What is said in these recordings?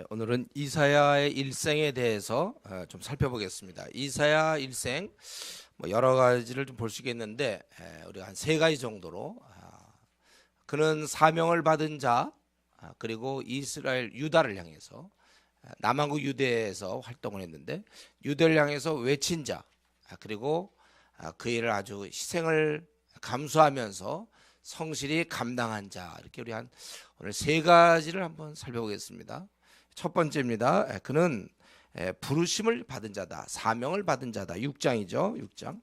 오늘은 이사야의 일생에 대해서 좀 살펴보겠습니다. 이사야 일생 여러 가지를 좀 볼 수 있겠는데 우리가 한 세 가지 정도로 그는 사명을 받은 자, 그리고 이스라엘 유다를 향해서 남한국 유대에서 활동을 했는데 유대를 향해서 외친 자, 그리고 그 일을 아주 희생을 감수하면서 성실히 감당한 자, 이렇게 우리 오늘 세 가지를 한번 살펴보겠습니다. 첫 번째입니다. 그는 부르심을 받은 자다, 사명을 받은 자다. 6장이죠. 6장.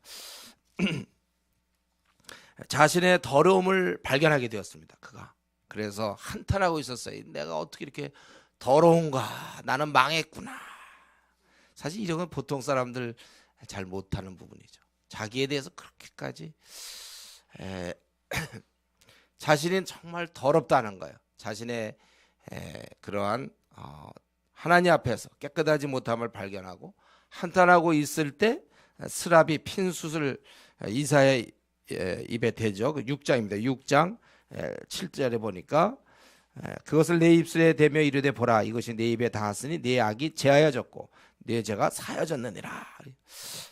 자신의 더러움을 발견하게 되었습니다. 그가 그래서 한탄하고 있었어요. 내가 어떻게 이렇게 더러운가, 나는 망했구나. 사실 이런 건 보통 사람들 잘 못하는 부분이죠. 자기에 대해서 그렇게까지 자신이 정말 더럽다는 거예요. 자신의 그러한 하나님 앞에서 깨끗하지 못함을 발견하고 한탄하고 있을 때 스랍이 핀 숯을 이사야의 입에 대죠. 6장입니다. 6장 7절에 보니까 그것을 내 입술에 대며 이르되 보라, 이것이 내 입에 닿았으니 내 악이 제하여졌고 내 죄가 사여졌느니라.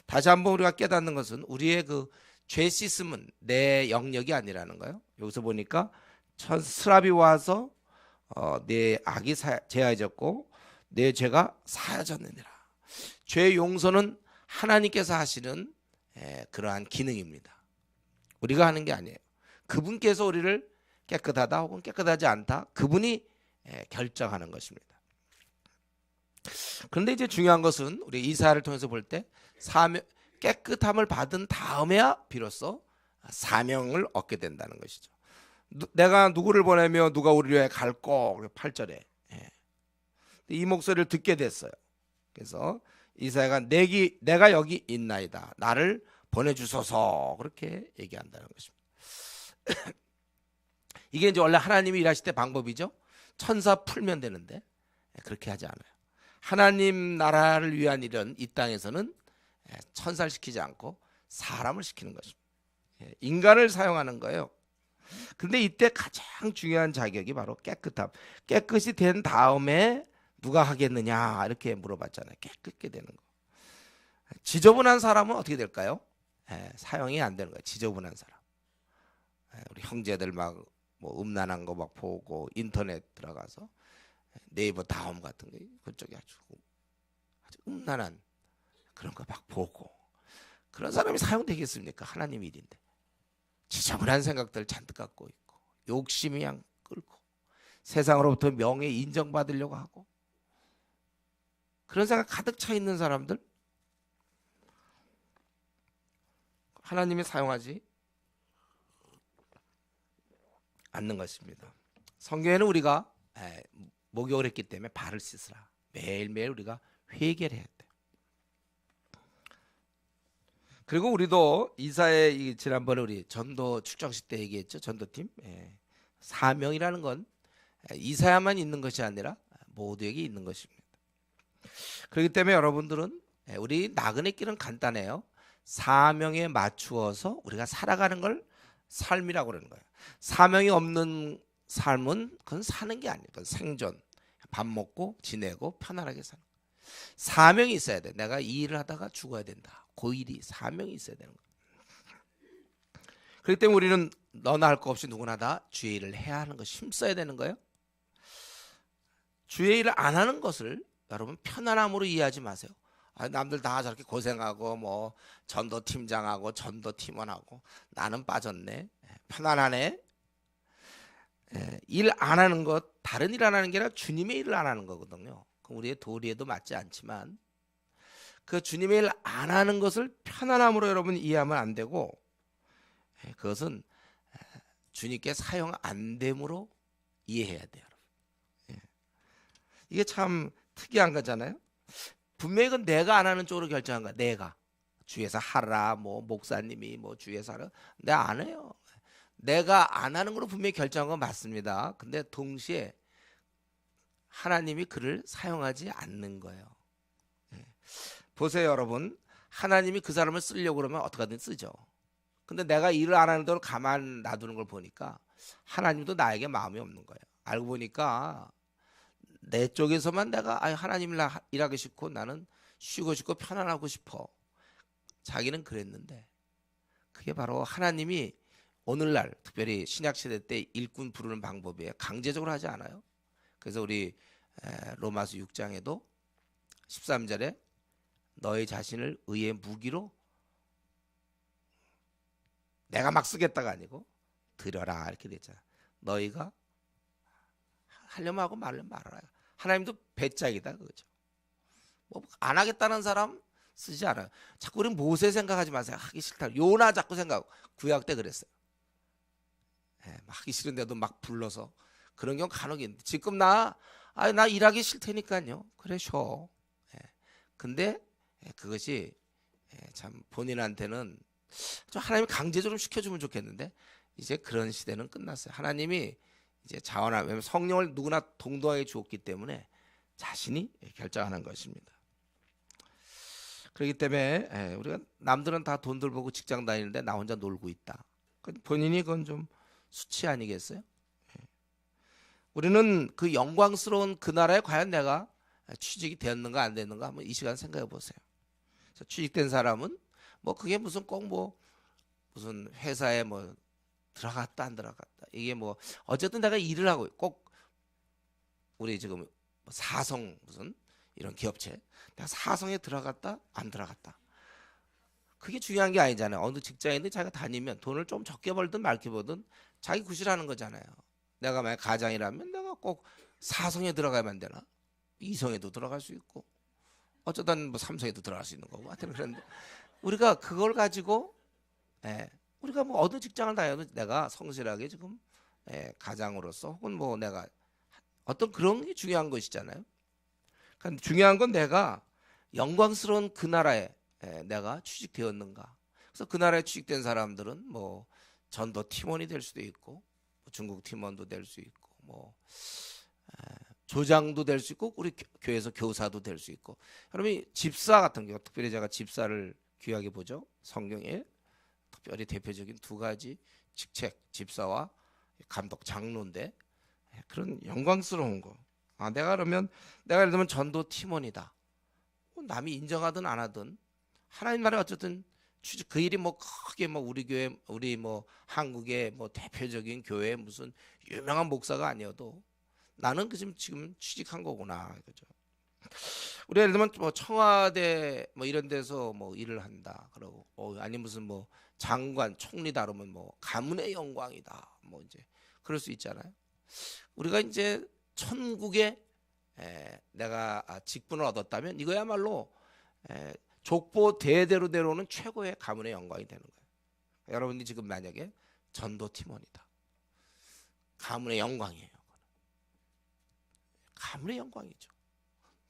다시 한번 우리가 깨닫는 것은 우리의 그 죄 씻음은 내 영역이 아니라는 거예요. 여기서 보니까 스랍이 와서 내 악이 제하여졌고 내 죄가 사여졌느니라. 죄 용서는 하나님께서 하시는 그러한 기능입니다. 우리가 하는 게 아니에요. 그분께서 우리를 깨끗하다 혹은 깨끗하지 않다, 그분이 결정하는 것입니다. 그런데 이제 중요한 것은 우리 이사야를 통해서 볼 때 깨끗함을 받은 다음에야 비로소 사명을 얻게 된다는 것이죠. 내가 누구를 보내며 누가 우리를 위해 갈꼬, 8절에 이 목소리를 듣게 됐어요. 그래서 이사야가 내가 여기 있나이다, 나를 보내주소서, 그렇게 얘기한다는 것입니다. 이게 이제 원래 하나님이 일하실 때 방법이죠. 천사 풀면 되는데 그렇게 하지 않아요. 하나님 나라를 위한 일은 이 땅에서는 천사를 시키지 않고 사람을 시키는 것입니다. 인간을 사용하는 거예요. 근데 이때 가장 중요한 자격이 바로 깨끗함. 깨끗이 된 다음에 누가 하겠느냐, 이렇게 물어봤잖아요. 깨끗게 되는 거. 지저분한 사람은 어떻게 될까요? 사용이 안 되는 거예요. 지저분한 사람. 우리 형제들 막 뭐 음란한 거 막 보고 인터넷 들어가서 네이버 다음 같은 거, 그쪽에 아주 음란한 그런 거 막 보고, 그런 사람이 사용되겠습니까? 하나님 일인데. 지저분한 생각들 잔뜩 갖고 있고, 욕심이 그냥 끌고, 세상으로부터 명예 인정받으려고 하고, 그런 생각 가득 차 있는 사람들 하나님이 사용하지 않는 것입니다. 성경에는 우리가 목욕을 했기 때문에 발을 씻으라, 매일매일 우리가 회개를 해야 돼. 그리고 우리도 이사의 지난번에 우리 전도 축정식 때 얘기했죠. 전도팀. 사명이라는 건 이사야만 있는 것이 아니라 모두에게 있는 것입니다. 그렇기 때문에 여러분들은 우리 나그네 길은 간단해요. 사명에 맞추어서 우리가 살아가는 걸 삶이라고 그러는 거예요. 사명이 없는 삶은 그건 사는 게 아니에요. 그건 생존, 밥 먹고 지내고 편안하게 사는 거예요. 사명이 있어야 돼. 내가 이 일을 하다가 죽어야 된다, 그 일이 사명이 있어야 되는 거예요. 그렇기 때문에 우리는 너나 할 거 없이 누구나 다 주의 일을 해야 하는 거, 힘써야 되는 거예요. 주의 일을 안 하는 것을 여러분 편안함으로 이해하지 마세요. 남들 다 저렇게 고생하고 뭐 전도팀장하고 전도팀원하고 나는 빠졌네, 편안하네. 일 안 하는 것, 다른 일 안 하는 게 아니라 주님의 일을 안 하는 거거든요. 우리의 도리에도 맞지 않지만 그 주님의 일 안 하는 것을 편안함으로 여러분 이해하면 안 되고, 그것은 주님께 사용 안 됨으로 이해해야 돼요. 이게 참 특이한 거잖아요. 분명히 그건 내가 안 하는 쪽으로 결정한 거야. 내가 주에서 하라, 뭐 목사님이 뭐 주에서 하라, 내가 안 해요. 내가 안 하는 걸로 분명히 결정한 건 맞습니다. 근데 동시에 하나님이 그를 사용하지 않는 거예요. 보세요 여러분, 하나님이 그 사람을 쓰려고 그러면 어떻게든 쓰죠. 근데 내가 일을 안 하는 대로 가만 놔두는 걸 보니까 하나님도 나에게 마음이 없는 거예요. 알고 보니까 내 쪽에서만 내가 하나님 일하기 싫고 나는 쉬고 싶고 편안하고 싶어. 자기는 그랬는데 그게 바로 하나님이 오늘날 특별히 신약시대 때 일꾼 부르는 방법이에요. 강제적으로 하지 않아요. 그래서 우리 로마서 6장에도 13절에 너희 자신을 의의 무기로 내가 막 쓰겠다가 아니고 드려라 이렇게 됐잖아. 너희가 하려면 하고 말려면 말아라. 하나님도 배짱이다 그거죠. 뭐 안 하겠다는 사람 쓰지 않아요. 자꾸 우리 모세 생각하지 마세요. 하기 싫다. 요나 자꾸 생각하고 구약 때 그랬어요. 하기 싫은데도 막 불러서 그런 경우 간혹 있는데 지금 나 일하기 싫다니까요. 그래 쉬어. 근데 그것이 참 본인한테는 좀 하나님이 강제적으로 시켜주면 좋겠는데 이제 그런 시대는 끝났어요. 하나님이 이제 자원하면 성령을 누구나 동등하게 주었기 때문에 자신이 결정하는 것입니다. 그렇기 때문에 우리가 남들은 다 돈들 보고 직장 다니는데 나 혼자 놀고 있다. 본인이 그건 좀 수치 아니겠어요? 우리는 그 영광스러운 그 나라에 과연 내가 취직이 되었는가 안 됐는가 한번 이 시간 생각해 보세요. 그래서 취직된 사람은 뭐 그게 무슨 꼭 뭐 무슨 회사에 뭐 들어갔다 안 들어갔다 이게 뭐 어쨌든 내가 일을 하고 꼭 우리 지금 사성 무슨 이런 기업체 내가 사성에 들어갔다 안 들어갔다 그게 중요한 게 아니잖아요. 어느 직장인데 자기가 다니면 돈을 좀 적게 벌든 많게 벌든 자기 구실하는 거잖아요. 내가 만약 가장이라면 내가 꼭 사성에 들어가야만 되나? 이성에도 들어갈 수 있고 어쩌다 뭐 삼성에도 들어갈 수 있는 거고 하여튼 그런데 우리가 그걸 가지고 우리가 뭐 어느 직장을 다녀도 내가 성실하게 지금 가장으로서 혹은 뭐 내가 어떤 그런 게 중요한 것이잖아요. 그러니까 중요한 건 내가 영광스러운 그 나라에 내가 취직되었는가. 그래서 그 나라에 취직된 사람들은 뭐 전도 팀원이 될 수도 있고 중국 팀원도 될 수 있고 뭐 조장도 될 수 있고 우리 교회에서 교사도 될 수 있고 여러분이 집사 같은 경우 특별히 제가 집사를 귀하게 보죠. 성경에 특별히 대표적인 두 가지 직책 집사와 감독 장로인데 그런 영광스러운 거 내가 그러면 내가 예를 들면 전도 팀원이다. 남이 인정하든 안 하든 하나님 나라에 어쨌든 그 일이 뭐 크게 뭐 우리 교회 우리 뭐 한국의 뭐 대표적인 교회 무슨 유명한 목사가 아니어도 나는 지금 취직한 거구나 그죠. 우리 예를 들면 뭐 청와대 뭐 이런 데서 뭐 일을 한다 그러고 아니 무슨 뭐 장관 총리다 그러면 뭐 가문의 영광이다 뭐 이제 그럴 수 있잖아요. 우리가 이제 천국에 내가 직분을 얻었다면 이거야말로 족보 대대로 내려오는 최고의 가문의 영광이 되는 거예요. 여러분이 지금 만약에 전도 팀원이다. 가문의 영광이에요. 가문의 영광이죠.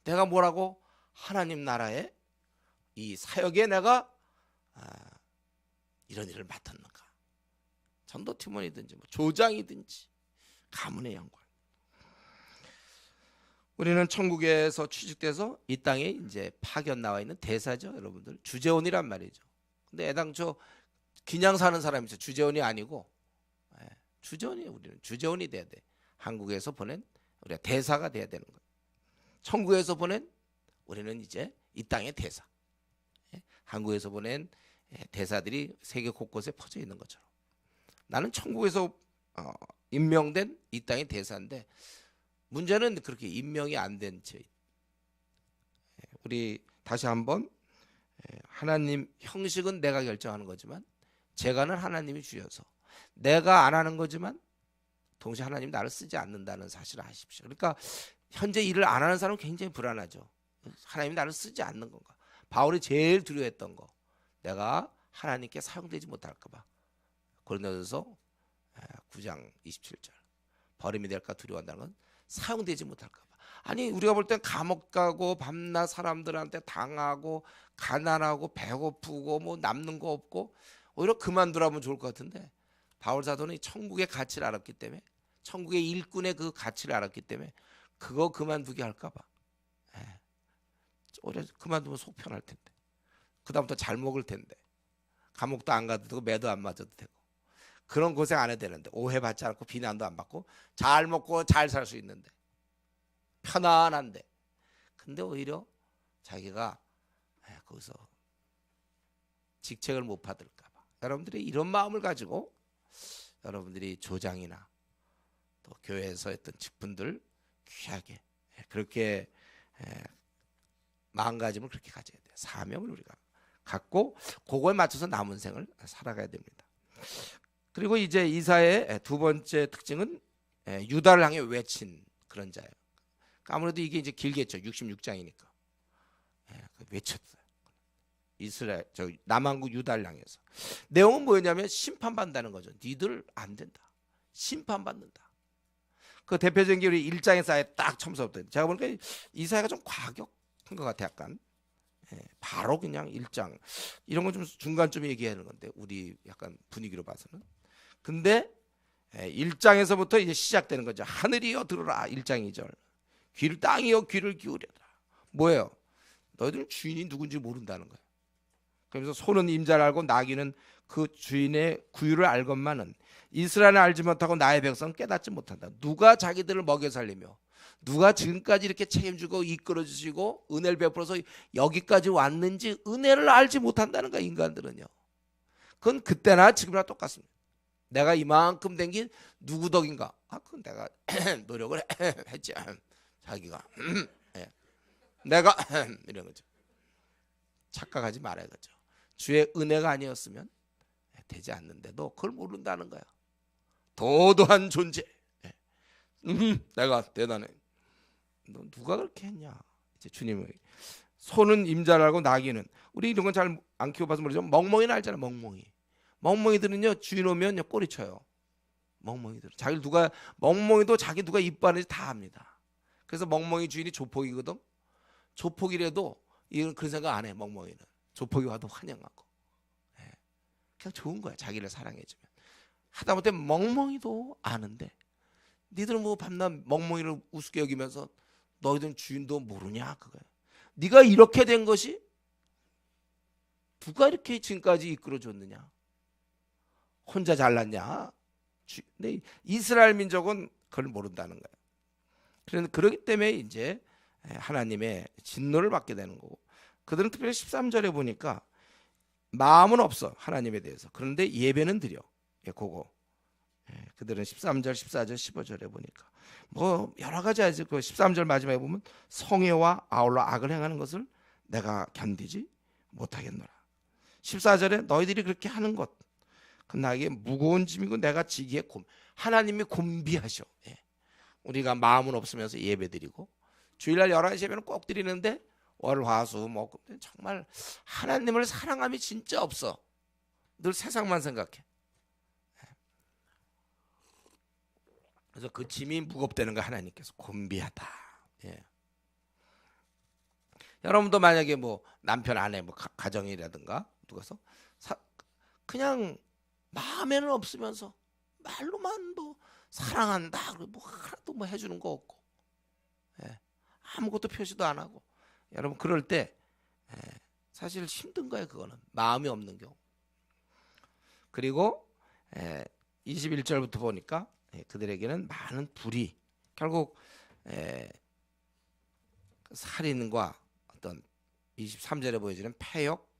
내가 뭐라고 하나님 나라의 이 사역에 내가 이런 일을 맡았는가. 전도 팀원이든지 뭐 조장이든지 가문의 영광. 우리는 천국에서 취직돼서 이 땅에 이제 파견 나와 있는 대사죠, 여러분들. 주재원이란 말이죠. 근데 애당초 그냥 사는 사람이죠. 주재원이 아니고 주재원이 우리는 주재원이 돼야 돼. 한국에서 보낸 우리가 대사가 돼야 되는 거예요. 천국에서 보낸 우리는 이제 이 땅의 대사. 한국에서 보낸 대사들이 세계 곳곳에 퍼져 있는 것처럼 나는 천국에서 임명된 이 땅의 대사인데 문제는 그렇게 임명이 안 된 채 우리 다시 한번 하나님 형식은 내가 결정하는 거지만 재간은 하나님이 주셔서 내가 안 하는 거지만 동시에 하나님 나를 쓰지 않는다는 사실을 아십시오. 그러니까 현재 일을 안 하는 사람은 굉장히 불안하죠. 하나님이 나를 쓰지 않는 건가. 바울이 제일 두려워했던 거 내가 하나님께 사용되지 못할까 봐. 고린도전서 9장 27절 버림이 될까 두려워한다는 건 사용되지 못할까 봐. 아니 우리가 볼 땐 감옥 가고 밤낮 사람들한테 당하고 가난하고 배고프고 뭐 남는 거 없고 오히려 그만두라면 좋을 것 같은데 바울 사도는 천국의 가치를 알았기 때문에 천국의 일꾼의 그 가치를 알았기 때문에 그거 그만두게 할까 봐. 오히려 그만두면 속 편할 텐데 그다음부터 잘 먹을 텐데 감옥도 안 가도 되고 매도 안 맞아도 되고 그런 고생 안 해도 되는데 오해받지 않고 비난도 안 받고 잘 먹고 잘 살 수 있는데 편안한데. 근데 오히려 자기가 거기서 직책을 못 받을까 봐. 여러분들이 이런 마음을 가지고 여러분들이 조장이나 또 교회에서 했던 직분들 귀하게 그렇게 마음가짐을 그렇게 가져야 돼요. 사명을 우리가 갖고 그거에 맞춰서 남은 생을 살아가야 됩니다. 그리고 이제 이사의 두 번째 특징은 유다를 향해 외친 그런 자예요. 아무래도 이게 이제 길겠죠. 66장이니까 외쳤어요. 이스라엘 남한국 유다를 향해서. 내용은 뭐였냐면 심판받는다는 거죠. 니들 안 된다. 심판받는다. 그 대표적인 게 우리 1장에서 아예 딱 처음부터 제가 보니까 이사야가 좀 과격한 것 같아. 약간 바로 그냥 1장 이런 건 좀 중간쯤 얘기하는 건데 우리 약간 분위기로 봐서는. 근데 1장에서부터 이제 시작되는 거죠. 하늘이여 들으라. 1장 2절. 땅이여 귀를 기울여라. 뭐예요? 너희들은 주인이 누군지 모른다는 거예요. 그래서 소는 임자를 알고 나귀는 그 주인의 구유를 알건만은 이스라엘은 알지 못하고 나의 백성은 깨닫지 못한다. 누가 자기들을 먹여 살리며 누가 지금까지 이렇게 책임지고 이끌어 주시고 은혜를 베풀어서 여기까지 왔는지 은혜를 알지 못한다는 거야. 인간들은요. 그건 그때나 지금이나 똑같습니다. 내가 이만큼 된 게 누구 덕인가? 그건 내가 노력을 했지. 자기가 내가 이런 거죠. 착각하지 말아야겠죠. 주의 은혜가 아니었으면 되지 않는데도 그걸 모른다는 거야. 도도한 존재. 내가 대단해. 너 누가 그렇게 했냐? 이제 주님이 소는 임자를 알고 나귀는 우리 이런 건 잘 안 키워봐서 모르죠. 멍멍이는 알잖아. 멍멍이들은요 주인 오면 꼬리 쳐요. 멍멍이들. 자기 누가 멍멍이도 자기 누가 이뻐하는지 다 압니다. 그래서 멍멍이 주인이 조폭이거든. 조폭이라도 이건 그런 생각 안 해. 멍멍이는 조폭이 와도 환영하고 그냥 좋은 거야. 자기를 사랑해주면. 하다못해 멍멍이도 아는데 니들은 뭐 밤낮 멍멍이를 우습게 여기면서 너희들은 주인도 모르냐 그거야. 네가 이렇게 된 것이 누가 이렇게 지금까지 이끌어줬느냐. 혼자 잘났냐. 근데 이스라엘 민족은 그걸 모른다는 거예요. 그런데 그렇기 때문에 이제 하나님의 진노를 받게 되는 거고 그들은 특별히 13절에 보니까 마음은 없어 하나님에 대해서. 그런데 예배는 드려. 그거 그들은 13절, 14절, 15절에 보니까 뭐 여러 가지 하지. 그 13절 마지막에 보면 성애와 아울러 악을 행하는 것을 내가 견디지 못하겠노라. 14절에 너희들이 그렇게 하는 것 그 나에게 무거운 짐이고 내가 지기에 하나님이 곤비하셔. 우리가 마음은 없으면서 예배드리고 주일날 11시 예배는 꼭 드리는데 월, 화, 수, 목 정말 하나님을 사랑함이 진짜 없어. 늘 세상만 생각해. 그래서 그 짐이 무겁다는 거 하나님께서 곤비하다. 여러분도 만약에 뭐 남편 아내 뭐 가정이라든가 누가서 그냥 마음에는 없으면서 말로만 뭐 사랑한다 뭐 하나도 뭐 해주는 거 없고 아무것도 표시도 안 하고 여러분 그럴 때 사실 힘든 거예요. 그거는 마음이 없는 경우. 그리고 21절부터 보니까 그들에게는 많은 불이 결국 살인과 어떤 23절에 보여지는 패역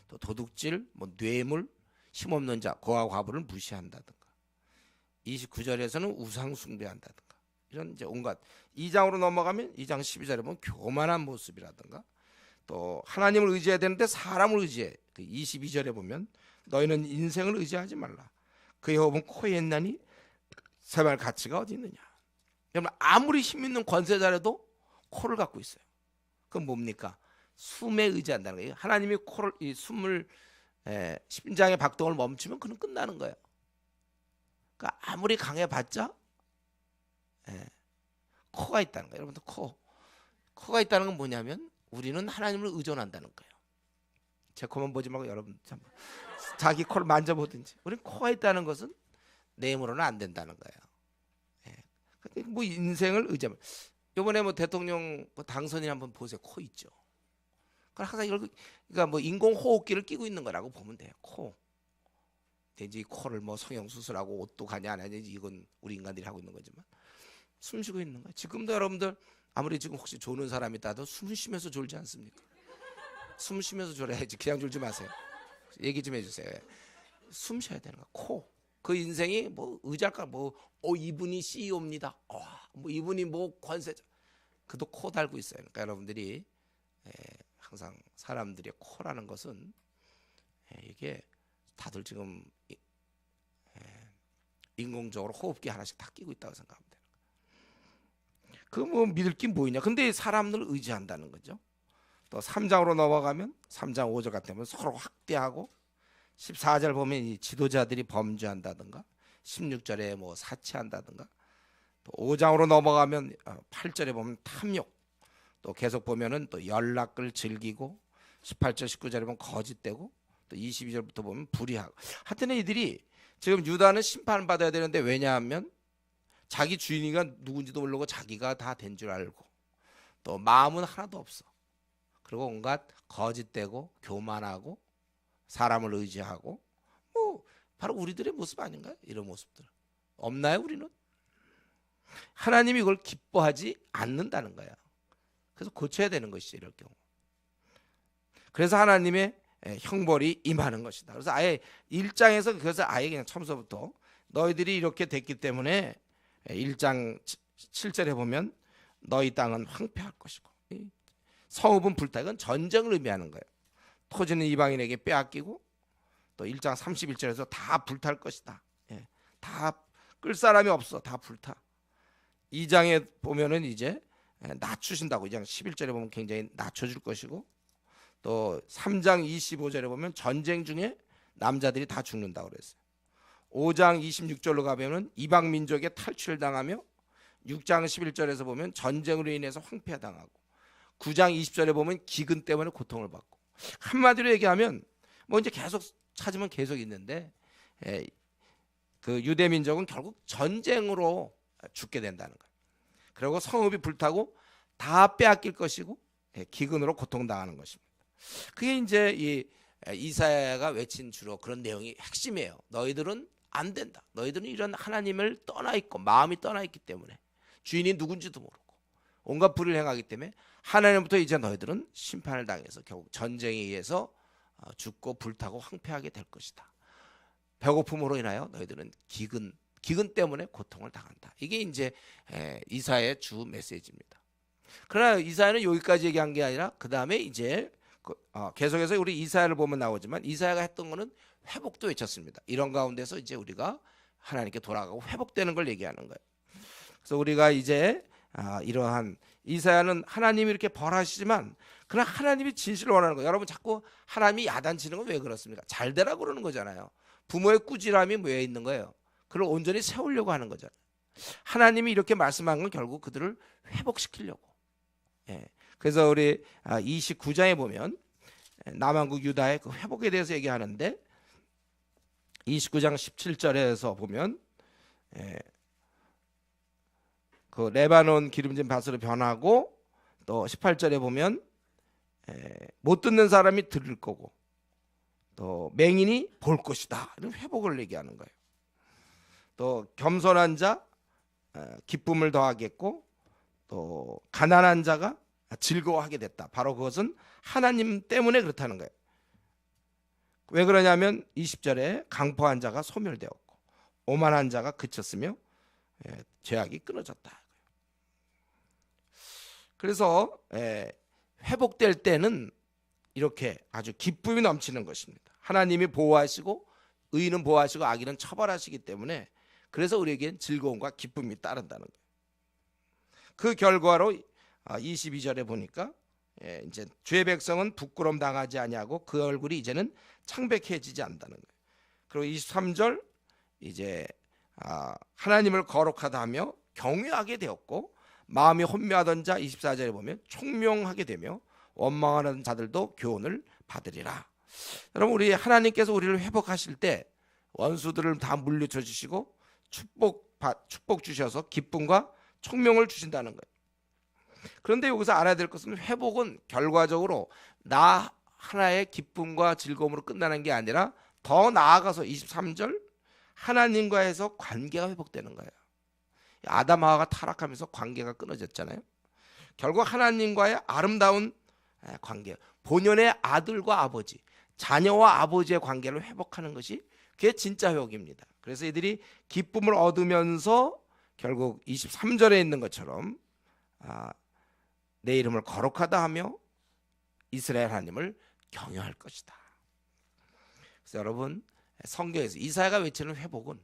또 도둑질 뭐 뇌물 힘없는 자 고아 과부를 무시한다든가 29절에서는 우상 숭배한다든가 이런 이제 온갖 2장으로 넘어가면 2장 12절에 보면 교만한 모습이라든가 또 하나님을 의지해야 되는데 사람을 의지해. 그 22절에 보면 너희는 인생을 의지하지 말라. 그의 호흡은 코에 있나니 생활 가치가 어디 있느냐. 여러분 아무리 힘 있는 권세자라도 코를 갖고 있어요. 그건 뭡니까? 숨에 의지한다는 거예요. 하나님이 코를 이 숨을 심장의 박동을 멈추면 그는 끝나는 거예요. 그러니까 아무리 강해봤자 코가 있다는 거예요. 여러분들 코가 있다는 건 뭐냐면 우리는 하나님을 의존한다는 거예요. 제 코만 보지 말고 여러분 자기 코를 만져보든지. 우리는 코가 있다는 것은 내 힘으로는 안 된다는 거예요. 뭐 인생을 의지하면 이번에 뭐 대통령 당선인 한번 보세요. 코 있죠. 그러니까 항상 이걸 그러니까 뭐 인공호흡기를 끼고 있는 거라고 보면 돼요. 코. 이제 코를 뭐 성형 수술하고 옷도 가냐 안 하냐 이건 우리 인간들이 하고 있는 거지만 숨 쉬고 있는 거예요. 지금도 여러분들 아무리 지금 혹시 조는 사람이 있다도 숨 쉬면서 졸지 않습니까? 숨 쉬면서 졸아야지. 그냥 졸지 마세요. 얘기 좀 해주세요. 숨 쉬어야 되는 거야. 코. 그 인생이 뭐 의자일까 뭐 이분이 CEO입니다. 뭐 이분이 뭐 관세자. 그도 코 달고 있어요. 그러니까 여러분들이 항상 사람들의 코라는 것은 이게 다들 지금 인공적으로 호흡기 하나씩 다 끼고 있다고 생각하면 돼요. 그 뭐 믿을 게 뭐 있냐. 근데 사람들을 의지한다는 거죠. 또 3장으로 넘어가면 3장 5절 같은 면 서로 확대하고 14절 보면 이 지도자들이 범죄한다든가 16절에 뭐 사치한다든가 또 5장으로 넘어가면 8절에 보면 탐욕 또 계속 보면은 또 연락을 즐기고 18절 19절에 보면 거짓되고 또 22절부터 보면 불의하고 하여튼 이들이 지금 유다는 심판을 받아야 되는데 왜냐하면 자기 주인이가 누군지도 모르고 자기가 다 된 줄 알고 또 마음은 하나도 없어. 그리고 온갖 거짓되고 교만하고 사람을 의지하고 뭐 바로 우리들의 모습 아닌가요? 이런 모습들 없나요? 우리는 하나님이 이걸 기뻐하지 않는다는 거야. 그래서 고쳐야 되는 것이죠. 이럴 경우. 그래서 하나님의 형벌이 임하는 것이다. 그래서 아예 1장에서 그래서 아예 그냥 처음서부터 너희들이 이렇게 됐기 때문에 1장 7절에 보면 너희 땅은 황폐할 것이고 성읍은 불타. 이건 전쟁을 의미하는 거예요. 토지는 이방인에게 빼앗기고 또 1장 31절에서 다 불탈 것이다. 다 끌 사람이 없어. 다 불타. 2장에 보면은 이제 낮추신다고 2장 11절에 보면 굉장히 낮춰줄 것이고 또 3장 25절에 보면 전쟁 중에 남자들이 다 죽는다고 그랬어요. 5장 26절로 가면은 이방 민족에 탈취를 당하며 6장 11절에서 보면 전쟁으로 인해서 황폐당하고 9장 20절에 보면 기근 때문에 고통을 받고 한마디로 얘기하면 뭐 이제 계속 찾으면 계속 있는데 그 유대 민족은 결국 전쟁으로 죽게 된다는 거예요. 그리고 성읍이 불타고 다 빼앗길 것이고 기근으로 고통당하는 것입니다. 그게 이제 이 이사야가 외친 주로 그런 내용이 핵심이에요. 너희들은 안 된다. 너희들은 이런 하나님을 떠나 있고 마음이 떠나 있기 때문에 주인이 누군지도 모르고 온갖 불을 행하기 때문에 하나님부터 이제 너희들은 심판을 당해서 결국 전쟁에 의해서 죽고 불타고 황폐하게 될 것이다. 배고픔으로 인하여 너희들은 기근 때문에 고통을 당한다. 이게 이제 이사야의 주 메시지입니다. 그러나 이사야는 여기까지 얘기한 게 아니라 그 다음에 이제 계속해서 우리 이사야를 보면 나오지만 이사야가 했던 거는 회복도 외쳤습니다. 이런 가운데서 이제 우리가 하나님께 돌아가고 회복되는 걸 얘기하는 거예요. 그래서 우리가 이제 이러한 이사야는 하나님이 이렇게 벌하시지만 그러나 하나님이 진실을 원하는 거예요. 여러분 자꾸 하나님이 야단치는 건 왜 그렇습니까? 잘 되라고 그러는 거잖아요. 부모의 꾸지람이 왜 있는 거예요? 그걸 온전히 세우려고 하는 거잖아요. 하나님이 이렇게 말씀한 건 결국 그들을 회복시키려고. 그래서 우리 29장에 보면 남한국 유다의 그 회복에 대해서 얘기하는데 29장 17절에서 보면 그 레바논 기름진 밭으로 변하고 또 18절에 보면 못 듣는 사람이 들을 거고 또 맹인이 볼 것이다. 이런 회복을 얘기하는 거예요. 또 겸손한 자 기쁨을 더하겠고 또 가난한 자가 즐거워하게 됐다. 바로 그것은 하나님 때문에 그렇다는 거예요. 왜 그러냐면 20절에 강포한 자가 소멸되었고 오만한 자가 그쳤으며 죄악이 끊어졌다. 그래서 회복될 때는 이렇게 아주 기쁨이 넘치는 것입니다. 하나님이 보호하시고 의인은 보호하시고 악인은 처벌하시기 때문에 그래서 우리에겐 즐거움과 기쁨이 따른다는 거예요. 그 결과로 22절에 보니까 이제 주의 백성은 부끄러움 당하지 아니하고 그 얼굴이 이제는 창백해지지 않는다는 거예요. 그리고 23절 이제 하나님을 거룩하다 하며 경외하게 되었고 마음이 혼미하던 자 24절에 보면 총명하게 되며 원망하는 자들도 교훈을 받으리라. 여러분 우리 하나님께서 우리를 회복하실 때 원수들을 다 물리쳐 주시고 축복 주셔서 기쁨과 총명을 주신다는 거예요. 그런데 여기서 알아야 될 것은 회복은 결과적으로 나 하나의 기쁨과 즐거움으로 끝나는 게 아니라 더 나아가서 23절 하나님과에서 관계가 회복되는 거예요. 아담 하와가 타락하면서 관계가 끊어졌잖아요. 결국 하나님과의 아름다운 관계, 본연의 아들과 아버지, 자녀와 아버지의 관계를 회복하는 것이 그게 진짜 회복입니다. 그래서 이들이 기쁨을 얻으면서 결국 23절에 있는 것처럼 내 이름을 거룩하다 하며 이스라엘 하나님을 경외할 것이다. 그래서 여러분, 성경에서 이사야가 외치는 회복은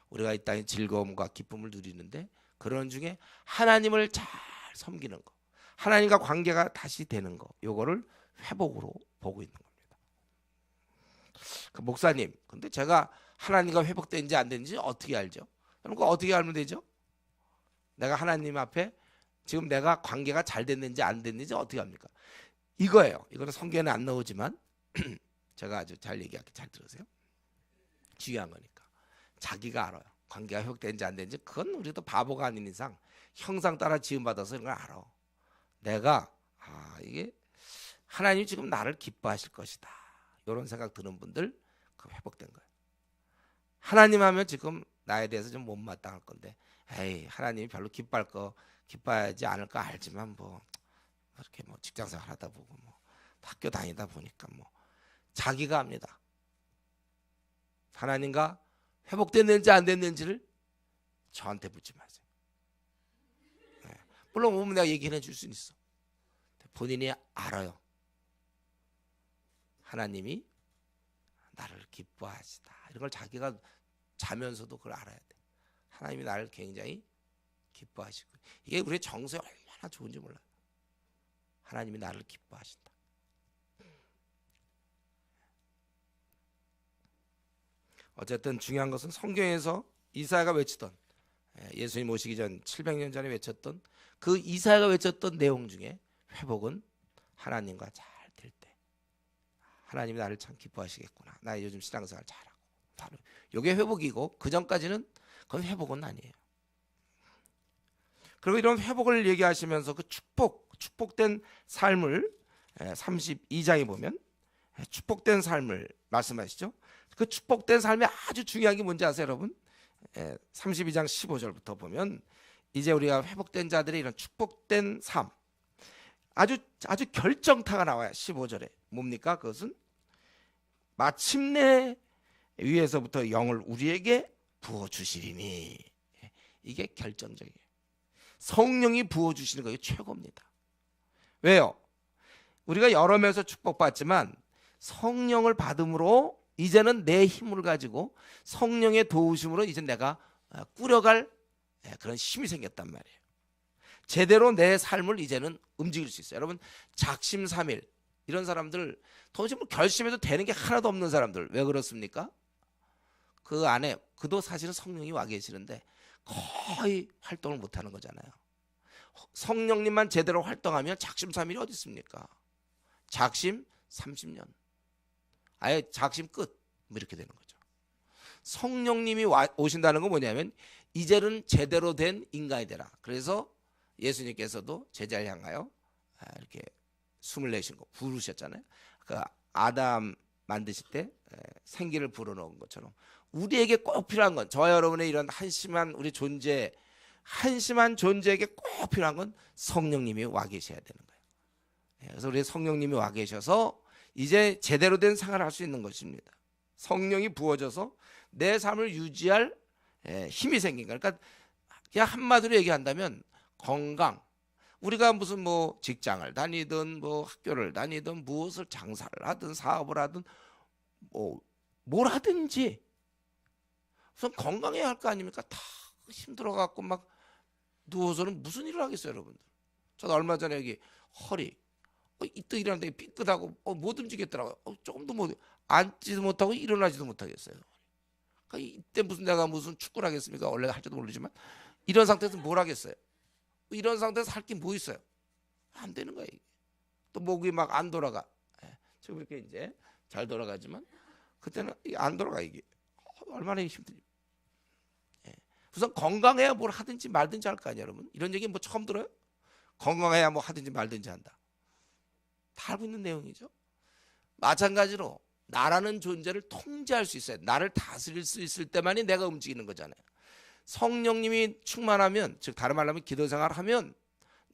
우리가 이 땅의 즐거움과 기쁨을 누리는데 그런 중에 하나님을 잘 섬기는 거, 하나님과 관계가 다시 되는 거, 요거를 회복으로 보고 있는 겁니다. 그 목사님, 근데 제가 하나님과 회복된지 안 된지 어떻게 알죠? 그럼 그거 어떻게 알면 되죠? 내가 하나님 앞에 지금 내가 관계가 잘 됐는지 안 됐는지 어떻게 합니까? 이거예요. 이거는 성경에는 안 나오지만 제가 아주 잘 얘기할게. 잘 들으세요. 중요한 거니까. 자기가 알아요. 관계가 회복된지 안 된지. 그건 우리도 바보가 아닌 이상 형상 따라 지음받아서 이런 걸 알아. 내가 이게 하나님이 지금 나를 기뻐하실 것이다. 이런 생각 드는 분들 그 회복된 거예요. 하나님 하면 지금 나에 대해서 좀 못마땅할 건데 에이 하나님이 별로 기뻐하지 않을 거 알지만 뭐 이렇게 뭐 직장생활 하다 보고 뭐 학교 다니다 보니까 뭐 자기가 합니다. 하나님과 회복됐는지 안 됐는지를 저한테 묻지 마세요. 물론 오면 내가 얘기해 줄 수는 있어. 본인이 알아요. 하나님이 나를 기뻐하시다. 이런 걸 자기가 자면서도 그걸 알아야 돼. 하나님이 나를 굉장히 기뻐하시고, 이게 우리의 정서에 얼마나 좋은지 몰라요. 하나님이 나를 기뻐하신다. 어쨌든 중요한 것은 성경에서 이사야가 외치던, 예수님 오시기 전 700년 전에 외쳤던 그 이사야가 외쳤던 내용 중에 회복은 하나님과 잘 될 때, 하나님이 나를 참 기뻐하시겠구나. 나 요즘 신앙생활 잘하고, 바로 이게 회복이고, 그 전까지는 그건 회복은 아니에요. 그리고 이런 회복을 얘기하시면서 그 축복된 삶을 32장에 보면 축복된 삶을 말씀하시죠. 그 축복된 삶이 아주 중요한 게 뭔지 아세요, 여러분? 32장 15절부터 보면 이제 우리가 회복된 자들의 이런 축복된 삶, 아주 결정타가 나와요. 15절에 뭡니까? 그것은 마침내 위에서부터 영을 우리에게 부어 주시리니, 이게 결정적이에요. 성령이 부어 주시는 것이 최고입니다. 왜요? 우리가 여러 면에서 축복받지만 성령을 받음으로 이제는 내 힘을 가지고 성령의 도우심으로 이제 내가 꾸려갈 그런 힘이 생겼단 말이에요. 제대로 내 삶을 이제는 움직일 수 있어요. 여러분, 작심삼일 이런 사람들, 도대체 뭐 결심해도 되는 게 하나도 없는 사람들, 왜 그렇습니까? 그 안에 그도 사실은 성령이 와 계시는데 거의 활동을 못하는 거잖아요. 성령님만 제대로 활동하면 작심삼일이 어디 있습니까? 작심 30년, 아예 작심 끝, 뭐 이렇게 되는 거죠. 성령님이 오신다는 건 뭐냐면 이제는 제대로 된 인간이 되라. 그래서 예수님께서도 제자를 향하여 이렇게 숨을 내신 거 부르셨잖아요. 그 아담 만드실 때 생기를 불어넣은 것처럼 우리에게 꼭 필요한 건, 저와 여러분의 이런 한심한 우리 존재, 한심한 존재에게 꼭 필요한 건 성령님이 와 계셔야 되는 거예요. 그래서 우리 성령님이 와 계셔서 이제 제대로 된 생활을 할 수 있는 것입니다. 성령이 부어져서 내 삶을 유지할 힘이 생긴 거예요. 그러니까 그냥 한마디로 얘기한다면 건강, 우리가 무슨 뭐 직장을 다니든 뭐 학교를 다니든 무엇을 장사를 하든 사업을 하든 뭘 하든지 우선 건강해야 할 거 아닙니까? 다 힘들어갖고 막 누워서는 무슨 일을 하겠어요, 여러분들. 저도 얼마 전에 여기 허리 이때 일어났는데 삐끗하고 못 움직였더라고요. 조금도 못 앉지도 못하고 일어나지도 못하겠어요. 그러니까 이때 내가 무슨 축구를 하겠습니까? 원래 할지도 모르지만 이런 상태에서 뭘 하겠어요? 이런 상태에서 할 게 뭐 있어요? 안 되는 거예요. 또 목이 막 안 돌아가. 지금 이렇게 이제 잘 돌아가지만 그때는 안 돌아가. 이게 얼마나 힘들지. 우선 건강해야 뭘 하든지 말든지 할 거 아니에요, 여러분. 이런 얘기 뭐 처음 들어요? 건강해야 뭐 하든지 말든지 한다. 다 알고 있는 내용이죠. 마찬가지로 나라는 존재를 통제할 수 있어요. 나를 다스릴 수 있을 때만이 내가 움직이는 거잖아요. 성령님이 충만하면, 즉 다른 말로 하면 기도 생활을 하면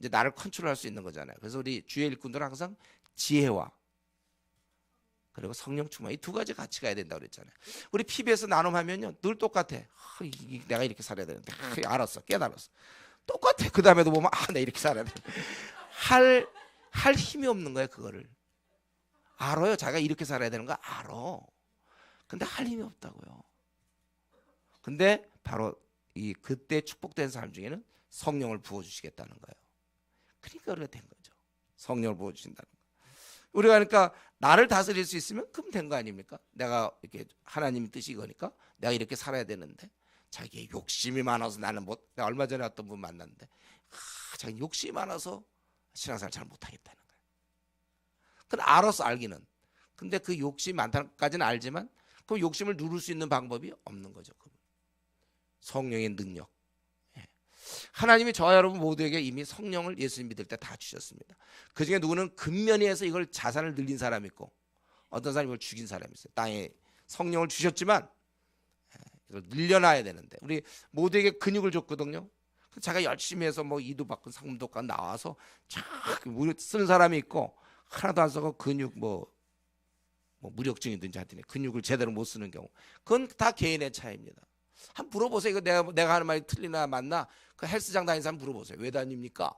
이제 나를 컨트롤할 수 있는 거잖아요. 그래서 우리 주의 일꾼들은 항상 지혜와 그리고 성령 충만 이 두 가지 같이 가야 된다고 그랬잖아요. 우리 PBS 나눔하면요 늘 똑같아. 내가 이렇게 살아야 되는데 알았어, 깨달았어. 똑같아. 그 다음에도 보면 내가 이렇게 살아야 돼. 할 힘이 없는 거야. 그거를 알아요. 자기가 이렇게 살아야 되는 거 알아. 근데 할 힘이 없다고요. 근데 바로 이 그때 축복된 사람 중에는 성령을 부어주시겠다는 거예요. 그러니까 그렇게 된 거죠. 성령을 부어주신다는 거. 우리가 그러니까 나를 다스릴 수 있으면 그럼 된 거 아닙니까? 내가 이렇게 하나님 뜻이 이거니까 내가 이렇게 살아야 되는데 자기의 욕심이 많아서 나는 내가 얼마 전에 어떤 분 만났는데 자기 욕심이 많아서 신앙생활 잘 못하겠다는 거예요. 그건 알았어, 알기는. 근데 그 욕심이 많다까지는 알지만 그 욕심을 누를 수 있는 방법이 없는 거죠. 성령의 능력. 하나님이 저와 여러분 모두에게 이미 성령을 예수님 믿을 때 다 주셨습니다. 그중에 누구는 근면에서 이걸 자산을 늘린 사람이 있고 어떤 사람이 이걸 죽인 사람이 있어요. 땅에 성령을 주셨지만 이걸 늘려놔야 되는데 우리 모두에게 근육을 줬거든요. 자기가 열심히 해서 뭐 이도 받고 상도 받고 나와서 쫙 쓴 사람이 있고 하나도 안 써서 근육 뭐 무력증이든지 하여튼 근육을 제대로 못 쓰는 경우 그건 다 개인의 차이입니다. 한번 물어보세요. 이거 내가 하는 말이 틀리나 맞나? 그 헬스장 다니는 사람 물어보세요. 왜 다닙니까?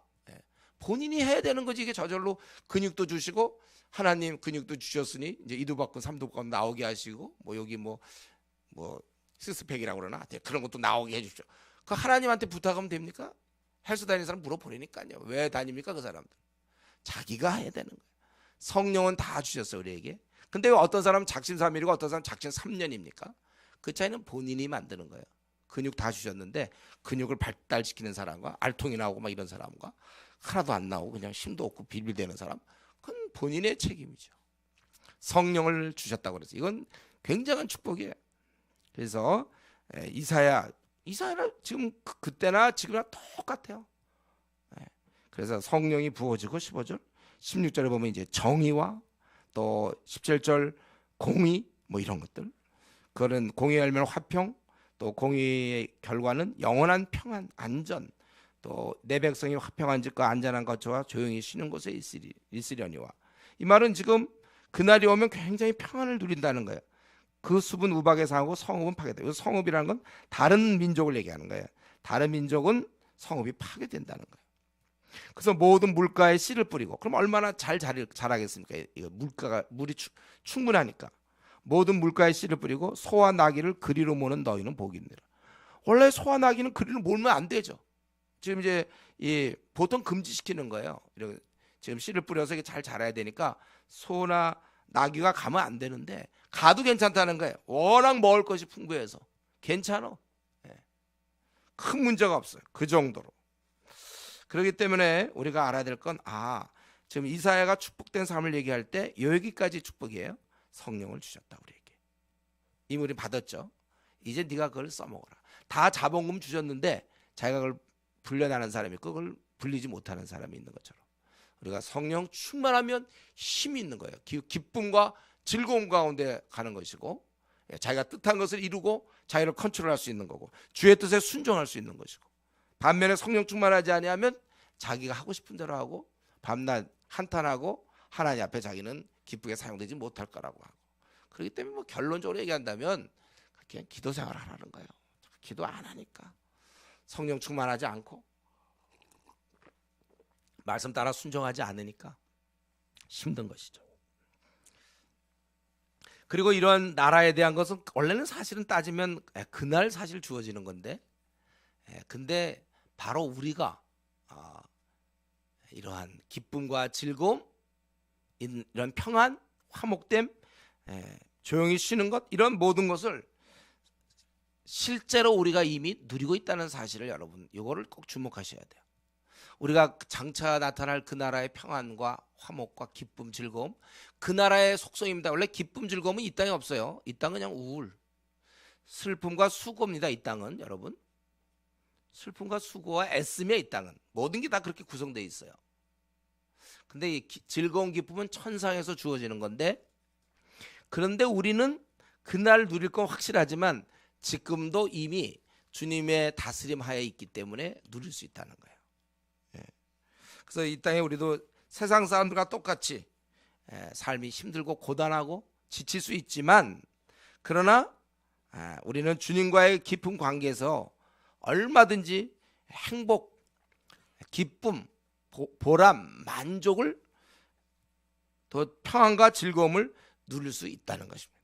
본인이 해야 되는 거지. 이게 저절로 근육도 주시고 하나님 근육도 주셨으니 이제 이도 받고 삼도 받고 나오게 하시고 뭐 여기 뭐 시스팩이라고 그러나 그런 것도 나오게 해주십시오. 그 하나님한테 부탁하면 됩니까? 헬스 다니는 사람 물어보니까요. 왜 다닙니까? 그 사람들 자기가 해야 되는 거예요. 성령은 다 주셨어요 우리에게. 근데 어떤 사람은 작심삼일이고 어떤 사람은 작심삼년입니까? 그 차이는 본인이 만드는 거예요. 근육 다 주셨는데 근육을 발달시키는 사람과 알통이 나오고 막 이런 사람과 하나도 안 나오고 그냥 힘도 없고 빌빌대는 사람 그건 본인의 책임이죠. 성령을 주셨다고 그래서 이건 굉장한 축복이에요. 그래서 이사야는 지금 그때나 지금이나 똑같아요. 그래서 성령이 부어지고 15절 16절에 보면 이제 정의와 또 17절 공의 뭐 이런 것들 그거는 공의의 열매는 화평 또 공의의 결과는 영원한 평안 안전 또 내 백성이 화평한 집과 안전한 거처와 조용히 쉬는 곳에 있으려니와 이 말은 지금 그날이 오면 굉장히 평안을 누린다는 거예요. 그 숲은 우박에 상하고 성읍은 파괴돼요. 성읍이라는 건 다른 민족을 얘기하는 거예요. 다른 민족은 성읍이 파괴된다는 거예요. 그래서 모든 물가에 씨를 뿌리고 그럼 얼마나 잘 자라겠습니까? 이거 물이 충분하니까 모든 물가에 씨를 뿌리고 소와 나귀를 그리로 모는 너희는 복이 있느라. 원래 소와 나귀는 그리로 몰면 안 되죠. 지금 이제 보통 금지시키는 거예요. 이렇게 지금 씨를 뿌려서 이게 잘 자라야 되니까 소나 나귀가 가면 안 되는데 가도 괜찮다는 거예요. 워낙 먹을 것이 풍부해서 괜찮아. 큰 문제가 없어요. 그 정도로. 그렇기 때문에 우리가 알아야 될 건 지금 이사야가 축복된 삶을 얘기할 때 여기까지 축복이에요. 성령을 주셨다 우리에게. 이미 우리 받았죠. 이제 네가 그걸 써먹어라. 다 자본금 주셨는데 자기가 그걸 불려나는 사람이 있고 그걸 불리지 못하는 사람이 있는 것처럼 우리가 성령 충만하면 힘이 있는 거예요. 기쁨과 즐거움 가운데 가는 것이고 자기가 뜻한 것을 이루고 자기를 컨트롤할 수 있는 거고 주의 뜻에 순종할 수 있는 것이고 반면에 성령 충만하지 아니하면 자기가 하고 싶은 대로 하고 밤낮 한탄하고 하나님 앞에 자기는 기쁘게 사용되지 못할 거라고 하고 그렇기 때문에 뭐 결론적으로 얘기한다면 그냥 기도 생활을 하라는 거예요. 기도 안 하니까 성령 충만하지 않고 말씀 따라 순종하지 않으니까 힘든 것이죠. 그리고 이런 나라에 대한 것은 원래는 사실은 따지면 그날 사실 주어지는 건데 근데 바로 우리가 이러한 기쁨과 즐거움 이런 평안 화목됨 조용히 쉬는 것 이런 모든 것을 실제로 우리가 이미 누리고 있다는 사실을 여러분 이거를 꼭 주목하셔야 돼요. 우리가 장차 나타날 그 나라의 평안과 화목과 기쁨 즐거움 그 나라의 속성입니다. 원래 기쁨 즐거움은 이 땅에 없어요. 이 땅은 그냥 우울 슬픔과 수고입니다. 이 땅은 여러분 슬픔과 수고와 애씀이야. 이 땅은 모든 게 다 그렇게 구성되어 있어요. 근데 이 즐거운 기쁨은 천상에서 주어지는 건데 그런데 우리는 그날 누릴 건 확실하지만 지금도 이미 주님의 다스림 하에 있기 때문에 누릴 수 있다는 거예요. 그래서 이 땅에 우리도 세상 사람들과 똑같이 삶이 힘들고 고단하고 지칠 수 있지만, 그러나 우리는 주님과의 깊은 관계에서 얼마든지 행복, 기쁨, 보람, 만족을, 더 평안과 즐거움을 누릴 수 있다는 것입니다.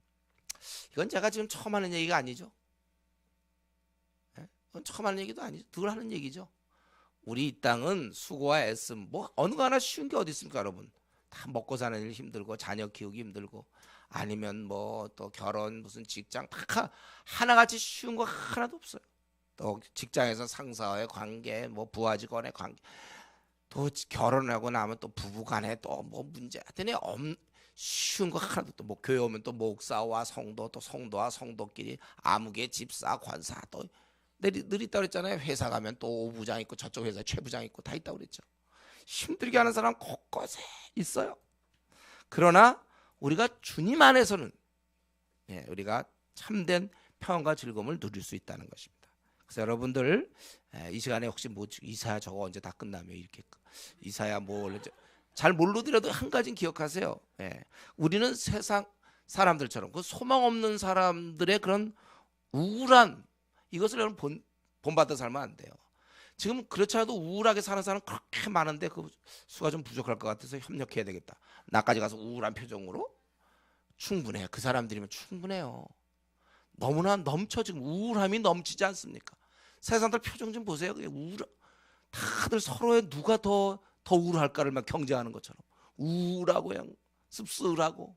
이건 제가 지금 처음 하는 얘기가 아니죠. 이건 처음 하는 얘기도 아니죠. 늘 하는 얘기죠. 우리 이 땅은 수고와 애씀, 뭐 어느 거 하나 쉬운 게 어디 있습니까, 여러분? 다 먹고 사는 일 힘들고 자녀 키우기 힘들고, 아니면 뭐 또 결혼, 무슨 직장, 다 하나같이 쉬운 거 하나도 없어요. 또 직장에서 상사와의 관계, 뭐 부하 직원의 관계, 또 결혼하고 나면 또 부부간에 또 뭐 문제, 하여튼 쉬운 거 하나도, 또 뭐 교회 오면 또 목사와 성도, 또 성도와 성도끼리 아무개 집사 관사, 또 늘 있다고 그랬잖아요. 회사 가면 또 오부장 있고 저쪽 회사 최부장 있고 다 있다고 그랬죠. 힘들게 하는 사람 곳곳에 있어요. 그러나 우리가 주님 안에서는 우리가 참된 평안과 즐거움을 누릴 수 있다는 것입니다. 그래서 여러분들 이 시간에 혹시 뭐 이사야 저거 언제 다 끝나며 이렇게 이사야 뭐 잘 모르더라도 한 가지는 기억하세요. 우리는 세상 사람들처럼 그 소망 없는 사람들의 그런 우울한, 이것을 여러분 본받아 살면 안 돼요. 지금 그렇지 않아도 우울하게 사는 사람 그렇게 많은데 그 수가 좀 부족할 것 같아서 협력해야 되겠다. 나까지 가서 우울한 표정으로 충분해요. 그 사람들이면 충분해요. 너무나 넘쳐, 지금 우울함이 넘치지 않습니까? 세상들 표정 좀 보세요. 다들 서로의 누가 더 우울할까를 막 경쟁하는 것처럼 우울하고 그냥 씁쓸하고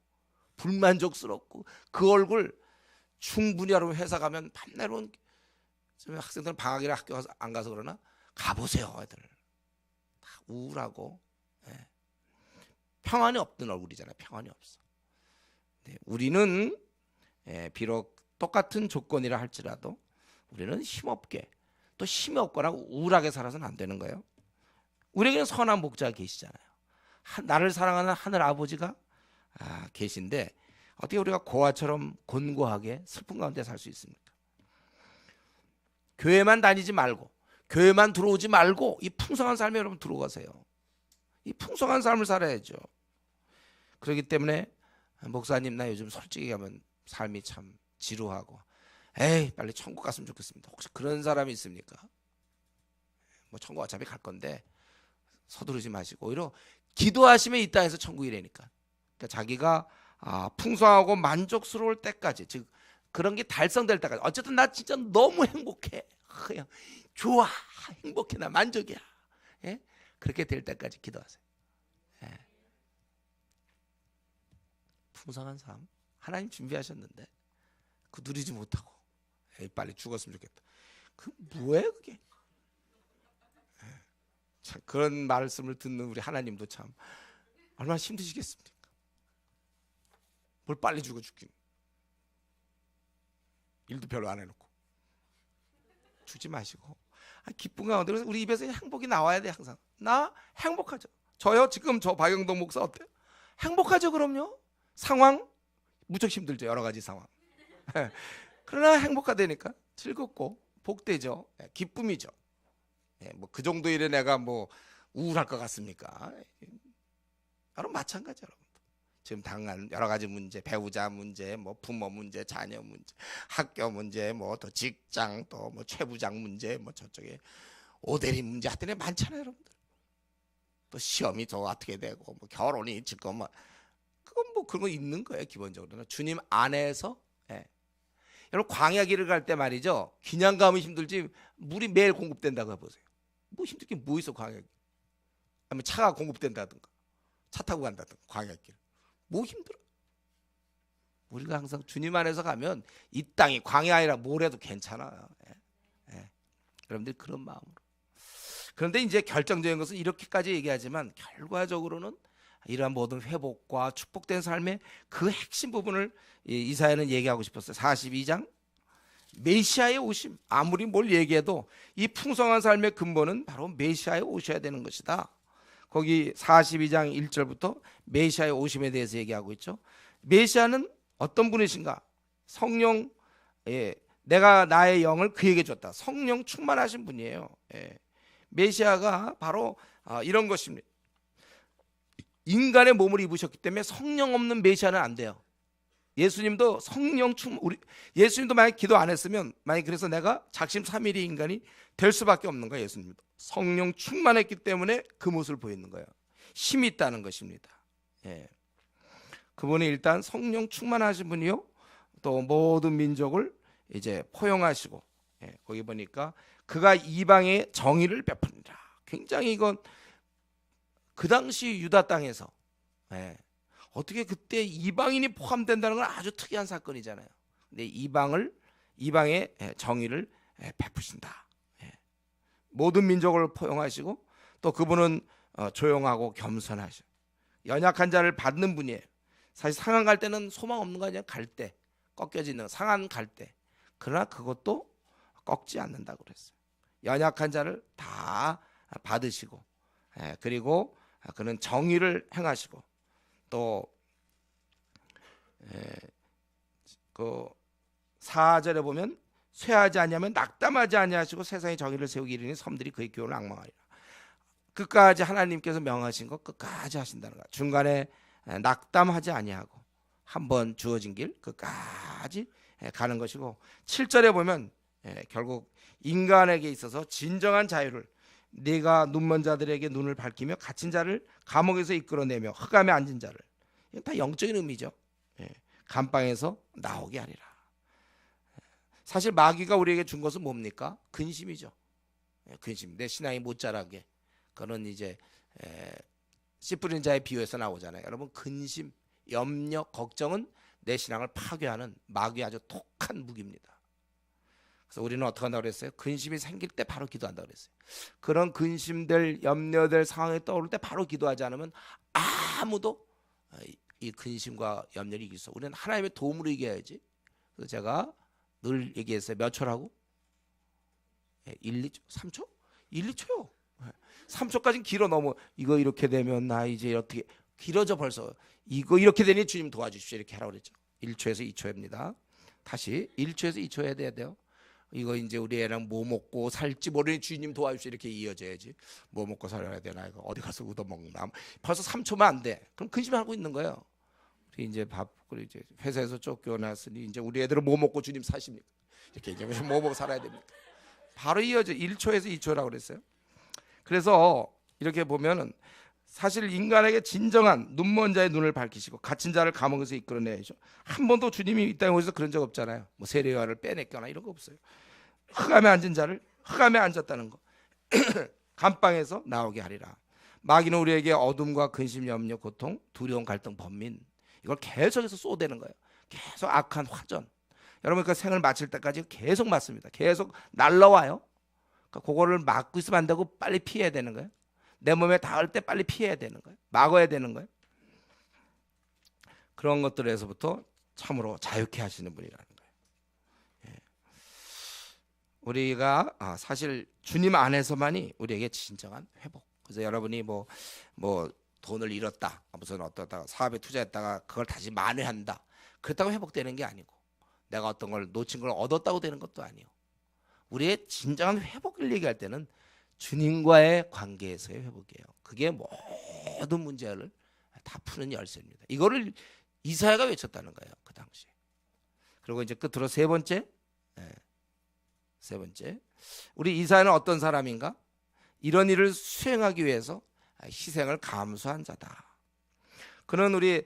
불만족스럽고, 그 얼굴 충분히 여러분 회사 가면 밤내로는, 학생들은 방학이라 학교 안 가서 그러나 가보세요. 애들 다 우울하고 평안이 없는 얼굴이잖아요. 평안이 없어. 우리는 비록 똑같은 조건이라 할지라도 우리는 힘없게, 또 힘이 없거나 우울하게 살아서는 안 되는 거예요. 우리에게는 선한 목자가 계시잖아요. 나를 사랑하는 하늘 아버지가 계신데 어떻게 우리가 고아처럼 곤고하게 슬픈 가운데 살 수 있습니까? 교회만 다니지 말고, 교회만 들어오지 말고 이 풍성한 삶에 여러분 들어가세요. 이 풍성한 삶을 살아야죠. 그렇기 때문에 목사님, 나 요즘 솔직히 하면 삶이 참 지루하고 에이 빨리 천국 갔으면 좋겠습니다. 혹시 그런 사람이 있습니까? 뭐 천국 어차피 갈 건데 서두르지 마시고 오히려 기도하시면 이 땅에서 천국이라니까. 그러니까 자기가 풍성하고 만족스러울 때까지, 즉 그런 게 달성될 때까지, 어쨌든 나 진짜 너무 행복해, 그냥 좋아, 행복해, 나 만족이야, 그렇게 될 때까지 기도하세요. 풍성한 삶 하나님 준비하셨는데 그 누리지 못하고 에이 빨리 죽었으면 좋겠다. 그 뭐예요 그게? 참 그런 말씀을 듣는 우리 하나님도 참 얼마나 힘드시겠습니까? 뭘 빨리 죽어 죽긴, 일도 별로 안 해놓고 죽지 마시고 기쁜 가운데. 그래서 우리 입에서 행복이 나와야 돼. 항상 나 행복하죠. 저요 지금 저 박영동 목사 어때요? 행복하죠. 그럼요. 상황 무척 힘들죠. 여러 가지 상황. 그러나 행복하다니까 즐겁고 복되죠. 기쁨이죠. 뭐 그 정도 일에 내가 뭐 우울할 것 같습니까? 여러분 마찬가지. 여러분 지금 당한 여러 가지 문제, 배우자 문제, 뭐 부모 문제, 자녀 문제, 학교 문제, 뭐 또 직장, 또 뭐 최부장 문제, 뭐 저쪽에 오대리 문제, 하여튼 많잖아요, 여러분들. 또 시험이 더 어떻게 되고, 뭐 결혼이 지금 뭐 그건 뭐 그런 거 있는 거예요, 기본적으로는 주님 안에서. 여러분 광야 길을 갈 때 말이죠, 그냥 가면 힘들지 물이 매일 공급된다고 해보세요. 뭐 힘들 게 뭐 있어 광야 길. 아니면 차가 공급된다든가 차 타고 간다든가 광야 길. 뭐 힘들어? 우리가 항상 주님 안에서 가면 이 땅이 광야이라 뭐래도 괜찮아요. 여러분들 그런 마음으로. 그런데 이제 결정적인 것은 이렇게까지 얘기하지만 결과적으로는 이러한 모든 회복과 축복된 삶의 그 핵심 부분을 이사야는 얘기하고 싶었어요. 42장 메시아의 오심. 아무리 뭘 얘기해도 이 풍성한 삶의 근본은 바로 메시아의 오셔야 되는 것이다. 거기 42장 1절부터 메시아의 오심에 대해서 얘기하고 있죠. 메시아는 어떤 분이신가? 성령, 내가 나의 영을 그에게 줬다. 성령 충만하신 분이에요. 메시아가 바로 이런 것입니다. 인간의 몸을 입으셨기 때문에 성령 없는 메시아는 안 돼요. 예수님도 성령 우리 예수님도 만약 기도 안 했으면, 만약 그래서 내가 작심삼일의 인간이 될 수밖에 없는 거예요. 예수님도 성령 충만했기 때문에 그 모습을 보이는 거예요. 힘이 있다는 것입니다. 예. 그분이 일단 성령 충만하신 분이요, 또 모든 민족을 이제 포용하시고, 예. 거기 보니까 그가 이방의 정의를 베푸니라. 굉장히 이건 그 당시 유다 땅에서, 예. 어떻게 그때 이방인이 포함된다는 건 아주 특이한 사건이잖아요. 근데 이방의 정의를 베푸신다. 모든 민족을 포용하시고, 또 그분은 조용하고 겸손하셔. 연약한 자를 받는 분이에요. 사실 상한 갈 때는 소망 없는 거 아니야. 갈 때 꺾여지는 상한 갈 때. 그러나 그것도 꺾지 않는다고 그랬어요. 연약한 자를 다 받으시고, 그리고 그는 정의를 행하시고, 또 그 4절에 보면 쇠하지 아니하면 낙담하지 아니하시고 세상에 정의를 세우기 이르니 섬들이 그의 교훈을 앙망하리라. 끝까지 하나님께서 명하신 것 끝까지 하신다는 것. 중간에 낙담하지 아니하고 한번 주어진 길 끝까지 가는 것이고, 7절에 보면 결국 인간에게 있어서 진정한 자유를, 네가 눈먼 자들에게 눈을 밝히며 갇힌 자를 감옥에서 이끌어내며 흑암에 앉은 자를, 이건 다 영적인 의미죠. 감방에서 나오게 하리라. 사실 마귀가 우리에게 준 것은 뭡니까? 근심이죠. 근심. 내 신앙이 못 자라게. 그는 이제 씨 뿌린 자의 비유에서 나오잖아요. 여러분, 근심, 염려, 걱정은 내 신앙을 파괴하는 마귀의 아주 독한 무기입니다. 그래서 우리는 어떻게 한다고 그랬어요? 근심이 생길 때 바로 기도한다고 그랬어요. 그런 근심될, 염려될 상황이 떠오를 때 바로 기도하지 않으면 아무도 이 근심과 염려를 이길 수 없어요. 우리는 하나님의 도움으로 이겨야지. 그래서 제가 늘 얘기했어요. 몇 초라고? 1, 2초? 3초? 1, 2초요. 3초까지는 길어. 너무 이거 이렇게 되면 나 이제 어떻게 길어져 벌써. 이거 이렇게 되니 주님 도와주십시오. 이렇게 하라고 그랬죠. 1초에서 2초입니다. 다시 1초에서 2초 해야 돼요. 이거 이제 우리 애랑 뭐 먹고 살지 모르니 주님 도와주십시오. 이렇게 이어져야지. 뭐 먹고 살아야 되나, 이거 어디 가서 얻어먹나. 벌써 3초면 안 돼. 그럼 근심하고 있는 거예요. 이제 그리고 이제 회사에서 쫓겨났으니 이제 우리 애들은 뭐 먹고 주님 사십니까? 이렇게 이제 뭐 먹고 살아야 됩니까? 바로 이어져. 1초에서 2초라고 그랬어요. 그래서 이렇게 보면은 사실 인간에게 진정한 눈먼 자의 눈을 밝히시고 갇힌 자를 감옥에서 이끌어내야죠. 한 번도 주님이 이 땅에 오셔서 그런 적 없잖아요. 뭐 세례요한을 빼냈거나 이런 거 없어요. 흑암에 앉은 자를, 흑암에 앉았다는 거, 감방에서 나오게 하리라. 마귀는 우리에게 어둠과 근심, 염려, 고통, 두려움, 갈등, 번민, 이걸 계속해서 쏟아내는 거예요. 계속 악한 화전. 여러분, 그 생을 마칠 때까지 계속 맞습니다. 계속 날라와요. 그러니까 그거를 막고 있으면 안 되고 빨리 피해야 되는 거예요. 내 몸에 닿을 때 빨리 피해야 되는 거예요. 막아야 되는 거예요. 그런 것들에서부터 참으로 자유케 하시는 분이라는 거예요. 예. 우리가 사실 주님 안에서만이 우리에게 진정한 회복. 그래서 여러분이 뭐 돈을 잃었다, 무슨 어떠다 사업에 투자했다가 그걸 다시 만회한다, 그렇다고 회복되는 게 아니고, 내가 어떤 걸 놓친 걸 얻었다고 되는 것도 아니에요. 우리의 진정한 회복을 얘기할 때는 주님과의 관계에서의 회복이에요. 그게 모든 문제를 다 푸는 열쇠입니다. 이거를 이사야가 외쳤다는 거예요, 그 당시. 그리고 이제 끝으로 세 번째, 우리 이사야는 어떤 사람인가? 이런 일을 수행하기 위해서 희생을 감수한 자다. 그는 우리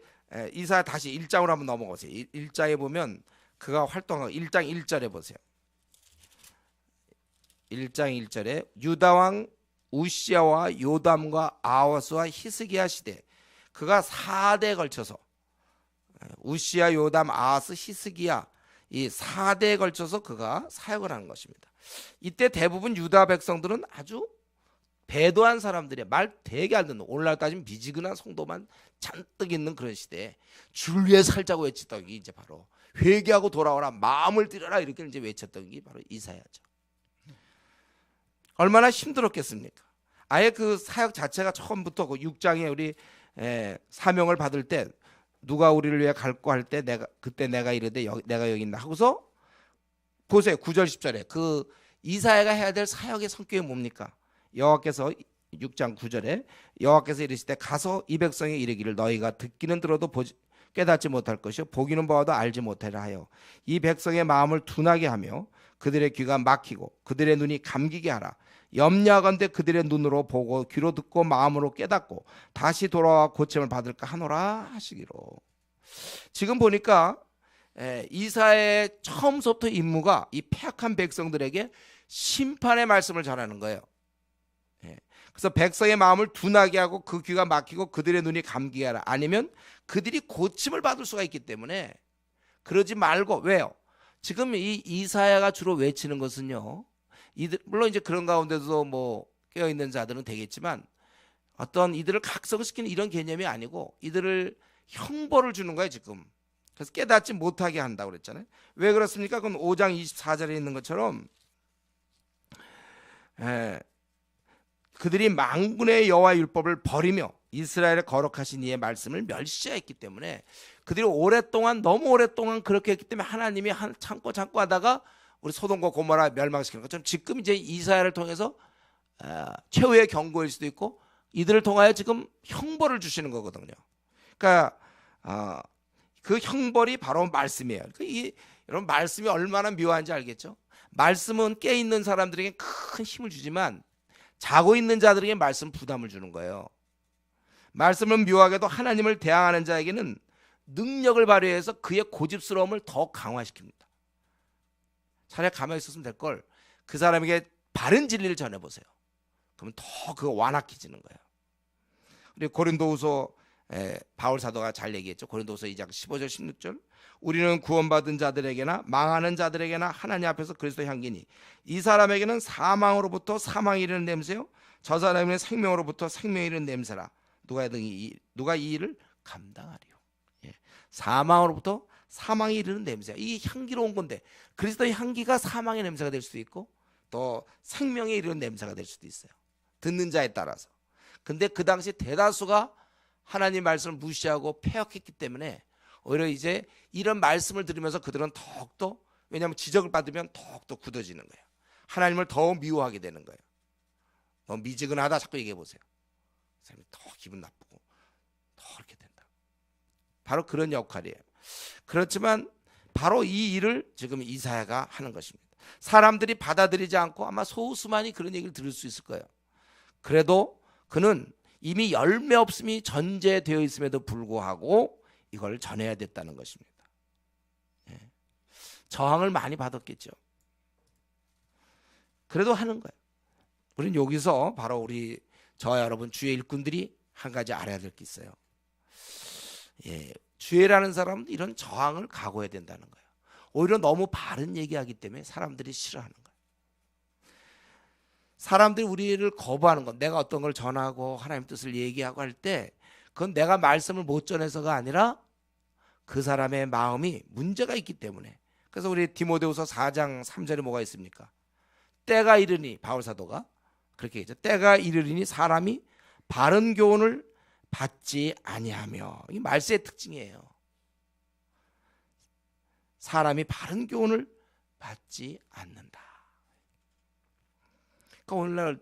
이사야 다시 1장으로 한번 넘어가세요. 1장에 보면 그가 활동하고 1장 1절에 보세요. 1장 1절에 유다왕 우시야와 요담과 아하스와 히스기야 시대, 그가 4대에 걸쳐서 우시야, 요담, 아하스, 히스기야, 이 4대에 걸쳐서 그가 사역을 하는 것입니다. 이때 대부분 유다 백성들은 아주 배도한 사람들이야. 말 되게 안 듣는, 오늘날 따지면 미지근한 성도만 잔뜩 있는 그런 시대에 줄 위에 살자고 외쳤던 게 이제 바로 회개하고 돌아오라, 마음을 들여라, 이렇게 이제 외쳤던 게 바로 이사야죠. 얼마나 힘들었겠습니까? 아예 그 사역 자체가 처음부터 그 6장에 우리 사명을 받을 때 누가 우리를 위해 갈고 할 때 그때 내가 이르되 내가 여기 있나 하고서 보세요. 9절 10절에 그 이사야가 해야 될 사역의 성격이 뭡니까? 여호와께서 6장 9절에 여호와께서 이르시되 가서 이 백성에 이르기를 너희가 듣기는 들어도 깨닫지 못할 것이요 보기는 보아도 알지 못하리라 하여 이 백성의 마음을 둔하게 하며 그들의 귀가 막히고 그들의 눈이 감기게 하라. 염려하건대 그들의 눈으로 보고 귀로 듣고 마음으로 깨닫고 다시 돌아와 고침을 받을까 하노라 하시기로. 지금 보니까 이사야의 처음부터 임무가 이 패악한 백성들에게 심판의 말씀을 전하는 거예요. 그래서 백성의 마음을 둔하게 하고 그 귀가 막히고 그들의 눈이 감기게 하라. 아니면 그들이 고침을 받을 수가 있기 때문에 그러지 말고. 왜요? 지금 이 이사야가 주로 외치는 것은요, 물론 이제 그런 가운데도 뭐 깨어있는 자들은 되겠지만 어떤 이들을 각성시키는 이런 개념이 아니고 이들을 형벌을 주는 거예요 지금. 그래서 깨닫지 못하게 한다고 그랬잖아요. 왜 그렇습니까? 그건 5장 24절에 있는 것처럼 그들이 만군의 여호와의 율법을 버리며 이스라엘의 거룩하신 이의 말씀을 멸시했기 때문에, 그들이 너무 오랫동안 그렇게 했기 때문에 하나님이 참고 하다가 우리 소돔과 고모라 멸망시키는 것처럼 지금 이제 이사야를 통해서 최후의 경고일 수도 있고 이들을 통하여 지금 형벌을 주시는 거거든요. 그러니까 그 형벌이 바로 말씀이에요. 그러니까 여러분, 말씀이 얼마나 묘한지 알겠죠? 말씀은 깨 있는 사람들에게 큰 힘을 주지만 자고 있는 자들에게 말씀 부담을 주는 거예요. 말씀은 묘하게도 하나님을 대항하는 자에게는 능력을 발휘해서 그의 고집스러움을 더 강화시킵니다. 차라리 가만히 있었으면 될 걸 그 사람에게 바른 진리를 전해보세요. 그러면 더 그거 완악해지는 거예요. 그리고 고린도후서 바울 사도가 잘 얘기했죠. 고린도후서 2장 15절 16절 우리는 구원받은 자들에게나 망하는 자들에게나 하나님 앞에서 그리스도 향기니 이 사람에게는 사망으로부터 사망이 이르는 냄새요 저 사람에게는 생명으로부터 생명이 이르는 냄새라. 누가 이 일을 감당하리요. 사망으로부터 사망이 이르는 냄새, 이 향기로운 건데 그리스도의 향기가 사망의 냄새가 될 수도 있고 또 생명에 이르는 냄새가 될 수도 있어요, 듣는 자에 따라서. 근데 그 당시 대다수가 하나님 말씀을 무시하고 폐역했기 때문에 오히려 이제 이런 말씀을 들으면서 그들은 더욱더, 왜냐하면 지적을 받으면 더욱더 굳어지는 거예요. 하나님을 더 미워하게 되는 거예요. 너 미지근하다 자꾸 얘기해 보세요. 사람이 더 기분 나쁘고 더 그렇게 된다. 바로 그런 역할이에요. 그렇지만 바로 이 일을 지금 이사야가 하는 것입니다. 사람들이 받아들이지 않고 아마 소수만이 그런 얘기를 들을 수 있을 거예요. 그래도 그는 이미 열매 없음이 전제되어 있음에도 불구하고 이걸 전해야 됐다는 것입니다. 저항을 많이 받았겠죠. 그래도 하는 거예요. 우리는 여기서 바로 저와 여러분 주의 일꾼들이 한 가지 알아야 될 게 있어요. 주의라는 사람은 이런 저항을 각오해야 된다는 거예요. 오히려 너무 바른 얘기하기 때문에 사람들이 싫어하는 거예요. 사람들이 우리를 거부하는 건, 내가 어떤 걸 전하고 하나님 뜻을 얘기하고 할 때 그건 내가 말씀을 못 전해서가 아니라 그 사람의 마음이 문제가 있기 때문에. 그래서 우리 디모데후서 4장 3절에 뭐가 있습니까? 때가 이르니, 바울 사도가 그렇게 얘기했죠. 때가 이르리니 사람이 바른 교훈을 받지 아니하며. 이 말세의 특징이에요. 사람이 바른 교훈을 받지 않는다. 그러니까 오늘날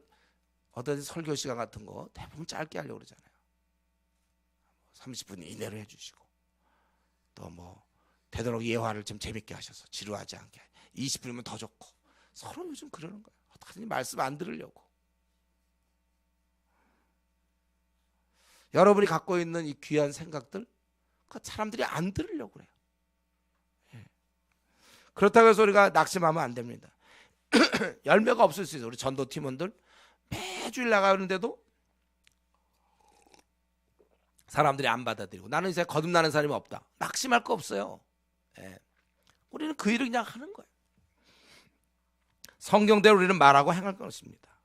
어떤 설교 시간 같은 거 대부분 짧게 하려고 그러잖아요. 30분 이내로 해주시고, 또 뭐 되도록 예화를 좀 재밌게 하셔서 지루하지 않게 20분이면 더 좋고, 서로 요즘 그러는 거예요. 어떡하든지 말씀 안 들으려고. 여러분이 갖고 있는 이 귀한 생각들, 그 사람들이 안 들으려고 그래요. 그렇다고 해서 우리가 낙심하면 안 됩니다. 열매가 없을 수 있어요. 우리 전도 팀원들 매주일 나가는데도 사람들이 안 받아들이고, 나는 이제 거듭나는 사람이 없다, 낙심할 거 없어요. 우리는 그 일을 그냥 하는 거예요. 성경대로 우리는 말하고 행할 것입니다.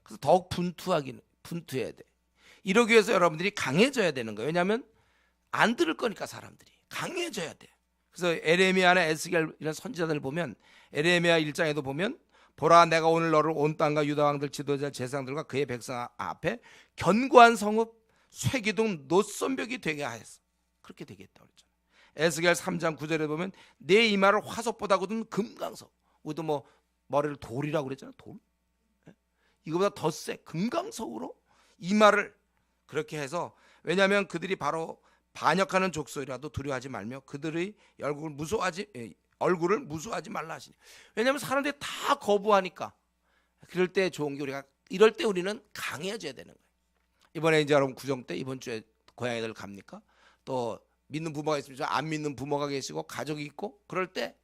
그래서 더욱 분투해야 돼. 이러기 위해서 여러분들이 강해져야 되는 거예요. 왜냐하면 안 들을 거니까 사람들이 강해져야 돼. 그래서 에레미야나 에스겔 이런 선지자들 보면, 에레미야 1장에도 보면, 보라 내가 오늘 너를 온 땅과 유다 왕들 지도자 제사장들과 그의 백성 앞에 견고한 성읍 쇠기둥 노선벽이 되게 하였어. 그렇게 되겠다 그랬잖아요. 에스겔 3장 9절에 보면 내 이마를 화석보다 굳은 금강석. 우리도 뭐 머리를 돌이라고 그랬잖아요. 돌. 이거보다 더 세 금강석으로 이마를 그렇게 해서, 왜냐하면 그들이 바로 반역하는 족속이라도 두려워하지 말며 그들의 얼굴을 무수하지 말라 하시니. 왜냐하면 사람들이 다 거부하니까. 그럴 때 좋은 게 이럴 때 우리는 강해져야 되는 거예요. 이번에 이제 여러분 구정 때 이번 주에 고향애들 갑니까? 또 믿는 부모가 있으면 안 믿는 부모가 계시고 가족이 있고, 그럴 때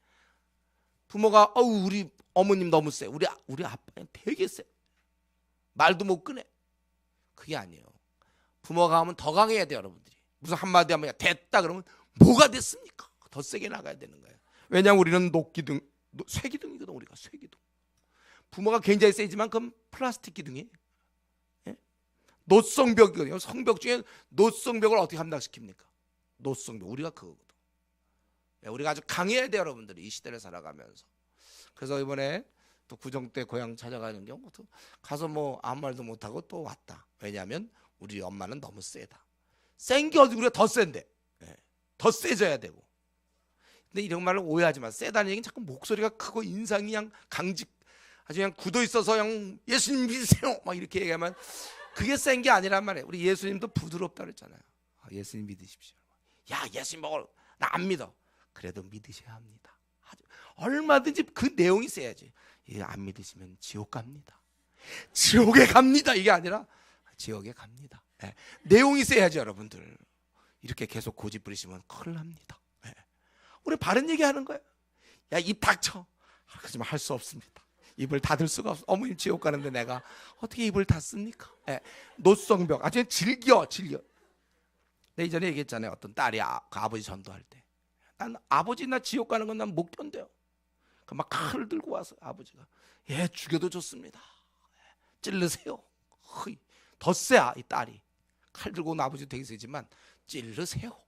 부모가 우리 어머님 너무 세, 우리 아빠는 되게 세, 말도 못 꺼내. 그게 아니에요. 부모가 하면 더 강해야 돼요. 여러분들이 무슨 한마디 하면 됐다 그러면 뭐가 됐습니까? 더 세게 나가야 되는 거예요. 왜냐하면 우리는 쇠기둥이거든. 우리가 쇠기둥. 부모가 굉장히 세지만 그건 플라스틱 기둥이에요. 예? 노성벽이거든요. 성벽 중에 노성벽을 어떻게 함락시킵니까? 노성벽. 우리가 그거거든. 예, 우리가 아주 강해야 돼요. 여러분들이 이 시대를 살아가면서. 그래서 이번에 또 구정 때 고향 찾아가는 경우 가서 뭐 아무 말도 못하고 또 왔다. 왜냐하면 우리 엄마는 너무 세다. 센 게 어디 우리가 더 센데. 예, 더 세져야 되고. 근데 이런 말을 오해하지 마. 세다는 얘기는 자꾸 목소리가 크고 인상이 그냥 아주 그냥 굳어 있어서 그냥 예수님 믿으세요 막 이렇게 얘기하면 그게 센 게 아니란 말이에요. 우리 예수님도 부드럽다 그랬잖아요. 예수님 믿으십시오. 야, 예수님 나 안 믿어. 그래도 믿으셔야 합니다. 얼마든지 그 내용이 세야지. 안 믿으시면 지옥 갑니다. 지옥에 갑니다. 이게 아니라 지옥에 갑니다. 네. 내용이 세야지 여러분들. 이렇게 계속 고집 부리시면 큰일 납니다. 네. 우리 바른 얘기하는 거예요. 야, 입 닥쳐. 하지만 할 수 없습니다. 입을 닫을 수가 없어. 어머님 지옥 가는데 내가 어떻게 입을 닫습니까? 네. 노성벽. 아주 즐겨. 내 이전에 얘기했잖아요. 어떤 딸이 그 아버지 전도할 때, 난 아버지 나 지옥 가는 건 난 못 견뎌요. 막 칼을 들고 와서 아버지가 죽여도 좋습니다. 찔르세요. 더 세야 이 딸이. 칼 들고 온 아버지 되게 세지만 찔르세요.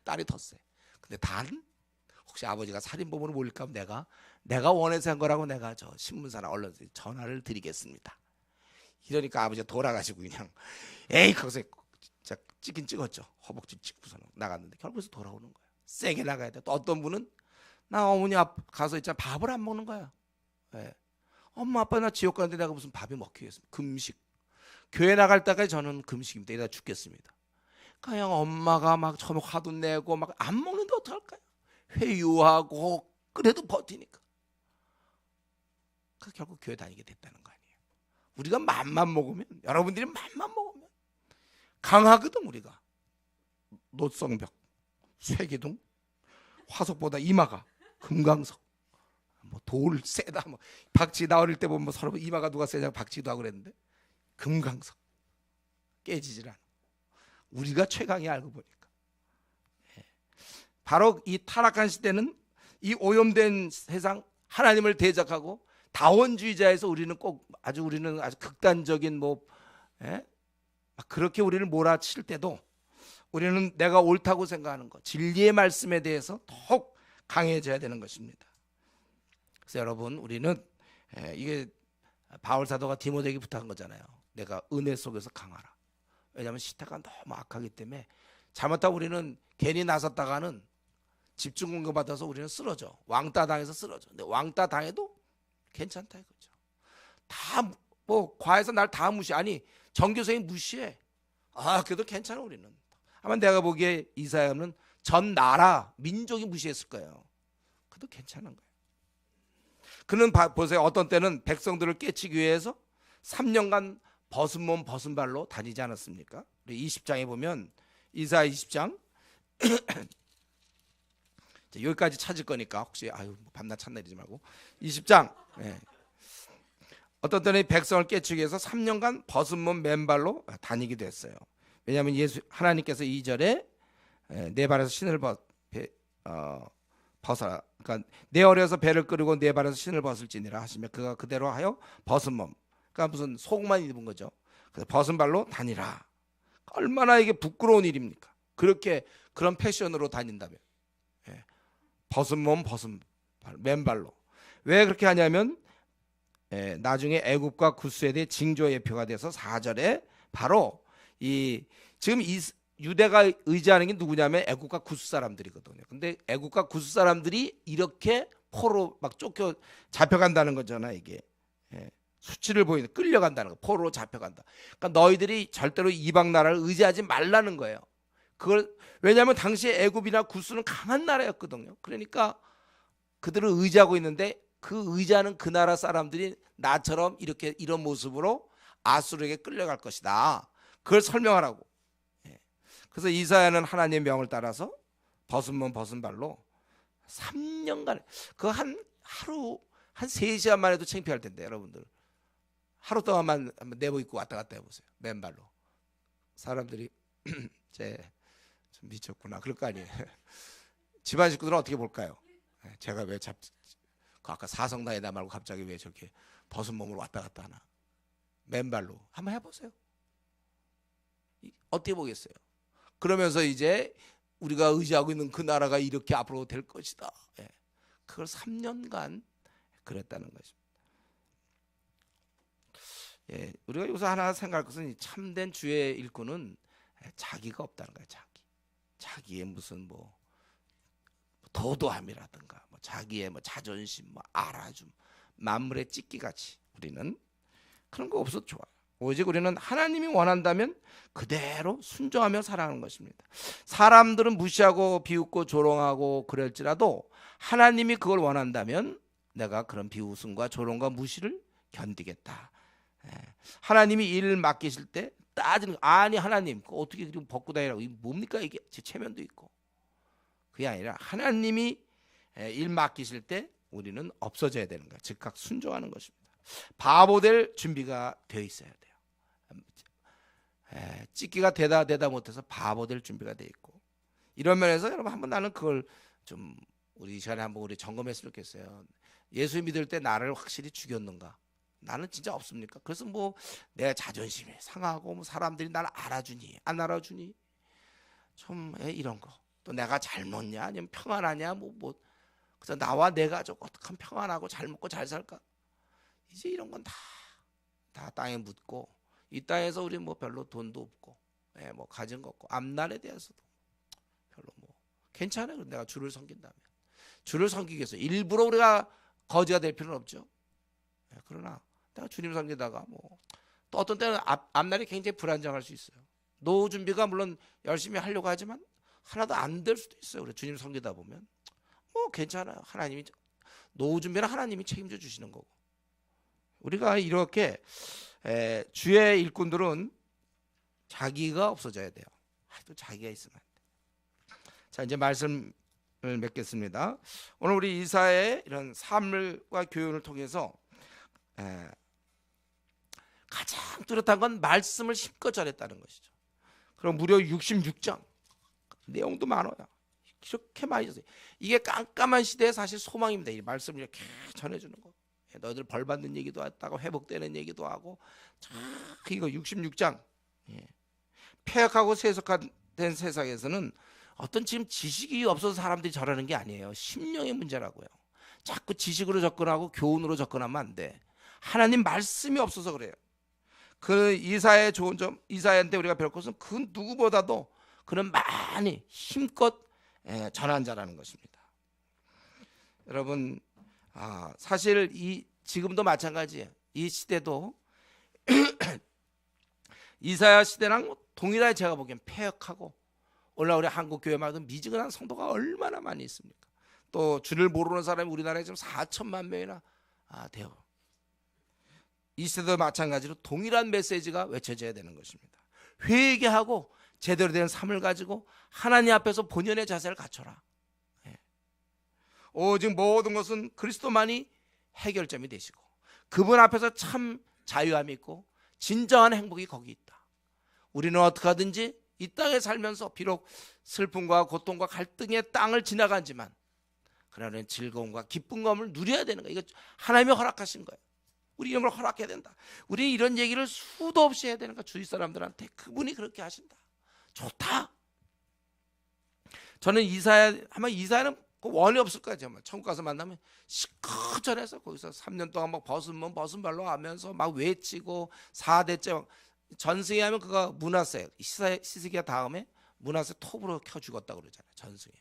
딸이 더 세. 근데 혹시 아버지가 살인범으로 몰릴까 하면 내가 원해서 한 거라고 내가 저 신문사나 언론사에 전화를 드리겠습니다. 이러니까 아버지가 돌아가시고 그냥 거기서 진짜 찍긴 찍었죠. 허벅지 찍고서는 나갔는데 결국에서 돌아오는 거예요. 세게 나가야 돼. 또 어떤 분은 나 어머니 앞 가서 있잖아 밥을 안 먹는 거야. 엄마 아빠 나 지옥 가는데 내가 무슨 밥이 먹히겠습니까? 금식. 교회 나갈 때까지 저는 금식입니다. 이러다 죽겠습니다. 그냥 엄마가 막 처음에 화도 내고 막 안 먹는데 어떡할까요? 회유하고 그래도 버티니까. 그래서 결국 교회 다니게 됐다는 거 아니에요. 우리가 맘만 먹으면, 여러분들이 맘만 먹으면 강하거든. 우리가 노성벽, 쇠기둥, 화석보다 이마가 금강석, 뭐 돌 세다. 뭐 박쥐 나 어릴 때 보면 서로 이마가 누가 세냐고 박쥐도 하고 그랬는데 금강석 깨지질 않아. 우리가 최강이 알고 보니까. 바로 이 타락한 시대는 이 오염된 세상, 하나님을 대적하고 다원주의자에서 우리는 아주 극단적인 막 그렇게 우리를 몰아칠 때도 우리는 내가 옳다고 생각하는 것, 진리의 말씀에 대해서 더욱 강해져야 되는 것입니다. 그래서 여러분, 우리는 이게 바울 사도가 디모데에게 부탁한 거잖아요. 내가 은혜 속에서 강하라. 왜냐하면 시대가 너무 악하기 때문에 잘못하면 우리는 괜히 나섰다가는 집중 공격 받아서 우리는 쓰러져. 왕따 당해서 쓰러져. 근데 왕따 당해도 괜찮다 이거죠. 다 뭐 과에서 날 다 아니 전교생이 무시해. 그래도 괜찮아 우리는. 아마 내가 보기에 이사야는 전 나라 민족이 무시했을 거예요. 그래도 괜찮은 거예요. 그는 보세요. 어떤 때는 백성들을 깨치기 위해서 3년간 벗은 몸 벗은 발로 다니지 않았습니까? 우리 20장에 보면 이사야 20장 여기까지 찾을 거니까 혹시 밤낮 찾내리지 말고 20장. 어떤 때는 백성을 깨치기 위해서 3년간 벗은 몸 맨발로 다니기도 했어요. 왜냐하면 하나님께서 2절에 내 발에서 신을 벗어라. 그러니까 내 어려서 배를 끄르고 내 발에서 신을 벗을지니라 하시며 그가 그대로 하여 벗은 몸. 그러니까 무슨 속만 입은 거죠. 그래서 벗은 발로 다니라. 얼마나 이게 부끄러운 일입니까? 그런 패션으로 다닌다면. 벗은 몸 벗은 발, 맨발로. 왜 그렇게 하냐면 나중에 애굽과 구스에 대해 징조의 표가 돼서 4절에 바로 지금 유대가 의지하는 게 누구냐면 애굽과 구스 사람들이거든요. 근데 애굽과 구스 사람들이 이렇게 포로 막 잡혀간다는 거잖아 이게. 수치를 보이는, 끌려간다는 거, 포로로 잡혀간다. 그러니까 너희들이 절대로 이방 나라를 의지하지 말라는 거예요. 그걸 왜냐하면 당시에 애굽이나 구스는 강한 나라였거든요. 그러니까 그들을 의지하고 있는데 그 의지하는 그 나라 사람들이 나처럼 이렇게 이런 모습으로 아수르에게 끌려갈 것이다. 그걸 설명하라고. 그래서 이사야는 하나님의 명을 따라서 벗은 몸 벗은 발로 3년간 그 하루 한 3시간만 해도 창피할 텐데 여러분들 하루 동안만 한번 내복 입고 왔다 갔다 해보세요. 맨발로. 사람들이 쟤 좀 미쳤구나 그럴 거 아니에요. 집안 식구들은 어떻게 볼까요? 제가 왜 아까 사성당에다 말고 갑자기 왜 저렇게 벗은 몸으로 왔다 갔다 하나. 맨발로 한번 해보세요. 어떻게 보겠어요? 그러면서 이제 우리가 의지하고 있는 그 나라가 이렇게 앞으로 될 것이다. 그걸 3년간 그랬다는 것입니다. 우리가 여기서 하나 생각할 것은 참된 주의 일꾼은 자기가 없다는 거예요. 자기의 무슨 뭐 도도함이라든가 뭐 자기의 뭐 자존심, 뭐 알아줌, 만물의 찢기같이 우리는 그런 거 없어도 좋아요. 오직 우리는 하나님이 원한다면 그대로 순종하며 살아가는 것입니다. 사람들은 무시하고 비웃고 조롱하고 그럴지라도 하나님이 그걸 원한다면 내가 그런 비웃음과 조롱과 무시를 견디겠다. 하나님이 일 맡기실 때 따지는 아니 하나님 어떻게 그럼 벗고 다니라고 뭡니까 이게 제 체면도 있고 그게 아니라 하나님이 일 맡기실 때 우리는 없어져야 되는 거야. 즉각 순종하는 것입니다. 바보 될 준비가 되어 있어야 돼요. 찢기가 되다 못해서 바보 될 준비가 되어 있고 이런 면에서 여러분 한번 나는 그걸 좀 우리 이 시간에 한번 우리 점검했으면 좋겠어요. 예수 믿을 때 나를 확실히 죽였는가? 나는 진짜 없습니까? 그래서 뭐 내 자존심이 상하고 뭐 사람들이 나를 알아주니 안 알아주니 좀 이런 거 또 내가 잘 먹냐 아니면 평안하냐 뭐 그래서 나와 내 가족 어떻게 하면 평안하고 잘 먹고 잘 살까? 이제 이런 건 다 땅에 묻고 이 땅에서 우리 뭐 별로 돈도 없고 뭐 가진 거 없고 앞날에 대해서도 별로 뭐 괜찮아요. 내가 주를 섬긴다면 주를 섬기기 위해서 일부러 우리가 거지가 될 필요는 없죠. 그러나 내가 주님 섬기다가 뭐 또 어떤 때는 앞날이 굉장히 불안정할 수 있어요. 노후 준비가 물론 열심히 하려고 하지만 하나도 안 될 수도 있어요. 우리 주님 섬기다 보면 뭐 괜찮아요. 하나님이 노후 준비는 하나님이 책임져 주시는 거고 우리가 이렇게 주의 일꾼들은 자기가 없어져야 돼요. 또 자기가 있으면 안 돼. 자 이제 말씀을 맺겠습니다. 오늘 우리 이사의 이런 삶과 교훈을 통해서 가장 뚜렷한 건 말씀을 힘껏 전했다는 것이죠. 그럼 무려 66장 내용도 많아요. 이렇게 많이 줬어요. 이게 깜깜한 시대에 사실 소망입니다. 이 말씀을 이렇게 전해주는 거. 너희들 벌 받는 얘기도 했다고 회복되는 얘기도 하고 이거 66장 폐역하고 세속화된 세상에서는 어떤 지금 지식이 없어서 사람들이 저러는 게 아니에요. 심령의 문제라고요. 자꾸 지식으로 접근하고 교훈으로 접근하면 안 돼. 하나님 말씀이 없어서 그래요. 그 이사야의 좋은 점, 이사야한테 우리가 배울 것은 그 누구보다도 그는 많이 힘껏 전한 자라는 것입니다. 여러분 사실 지금도 마찬가지예요. 이 시대도 이사야 시대랑 동일하게 제가 보기엔 폐역하고 오늘 우리 한국 교회마다 미지근한 성도가 얼마나 많이 있습니까? 또 주를 모르는 사람이 우리나라에 지금 4천만 명이나 돼요. 이 시대도 마찬가지로 동일한 메시지가 외쳐져야 되는 것입니다. 회개하고 제대로 된 삶을 가지고 하나님 앞에서 본연의 자세를 갖춰라. 오직 모든 것은 그리스도만이 해결점이 되시고 그분 앞에서 참 자유함이 있고 진정한 행복이 거기 있다. 우리는 어떻게 하든지 이 땅에 살면서 비록 슬픔과 고통과 갈등의 땅을 지나가지만 그러나 즐거움과 기쁨감을 누려야 되는 거예요. 이거 하나님이 허락하신 거예요. 우리 이런 걸 허락해야 된다. 우리 이런 얘기를 수도 없이 해야 되는 거야. 주위 사람들한테 그분이 그렇게 하신다. 좋다. 저는 이사야는 원이 없을 거야. 정말 천국 가서 만나면 시커전해서 거기서 3년 동안 막 벗은 발로 하면서 막 외치고 4대째 전승에 하면 그가 문하세 시스기야 다음에 문하세 톱으로 켜 죽었다고 그러잖아요. 전승에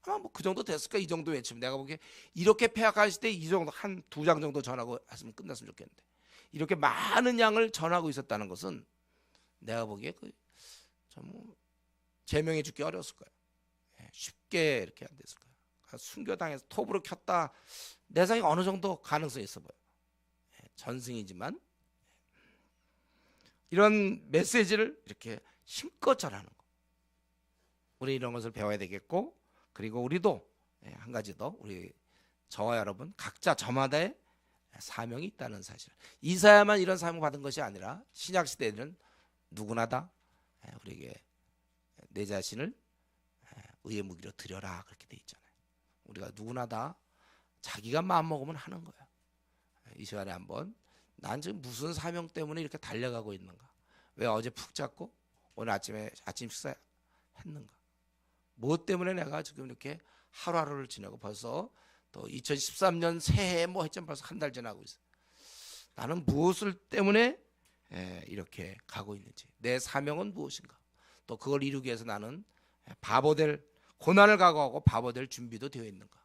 아마 뭐 그 정도 됐을까. 이 정도 외치면 내가 보기에 이렇게 폐악하실 때 이 정도 한 2장 정도 전하고 했으면 끝났으면 좋겠는데 이렇게 많은 양을 전하고 있었다는 것은 내가 보기에 좀 제명해 주기 어려웠을 거예요. 쉽게 이렇게 안 됐을 거예요. 순교당해서 톱으로 켰다. 내 생각에 어느 정도 가능성이 있어 보여요. 전승이지만 이런 메시지를 이렇게 힘껏 전하는 거. 우리 이런 것을 배워야 되겠고, 그리고 우리도 한 가지 더, 우리 저와 여러분 각자 저마다의 사명이 있다는 사실. 이사야만 이런 사명 받은 것이 아니라 신약 시대에는 누구나 다 우리에게 내 자신을 의의 무기로 드려라 그렇게 돼 있잖아요. 우리가 누구나 다 자기가 마음 먹으면 하는 거야. 이 시간에 한번 난 지금 무슨 사명 때문에 이렇게 달려가고 있는가? 왜 어제 푹 잤고 오늘 아침에 아침 식사 했는가? 무엇 때문에 내가 지금 이렇게 하루하루를 지내고 벌써 또 2013년 새해 뭐 했지만 벌써 한 달 지나고 있어. 나는 무엇을 때문에 이렇게 가고 있는지, 내 사명은 무엇인가? 또 그걸 이루기 위해서 나는 바보될 고난을 각오하고 바보될 준비도 되어 있는가?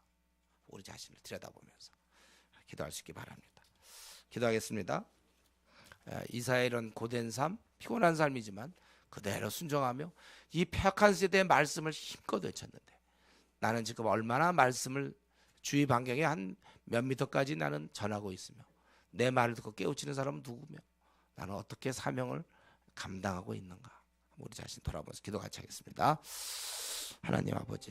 우리 자신을 들여다보면서 기도할 수 있기 바랍니다. 기도하겠습니다. 이사야 이런 고된 삶, 피곤한 삶이지만 그대로 순종하며 이 폐악한 세대의 말씀을 힘껏 외쳤는데 나는 지금 얼마나 말씀을 주위 반경에 한 몇 미터까지 나는 전하고 있으며 내 말을 듣고 깨우치는 사람은 누구며 나는 어떻게 사명을 감당하고 있는가? 우리 자신 돌아보면서 기도 같이 하겠습니다. 하나님 아버지,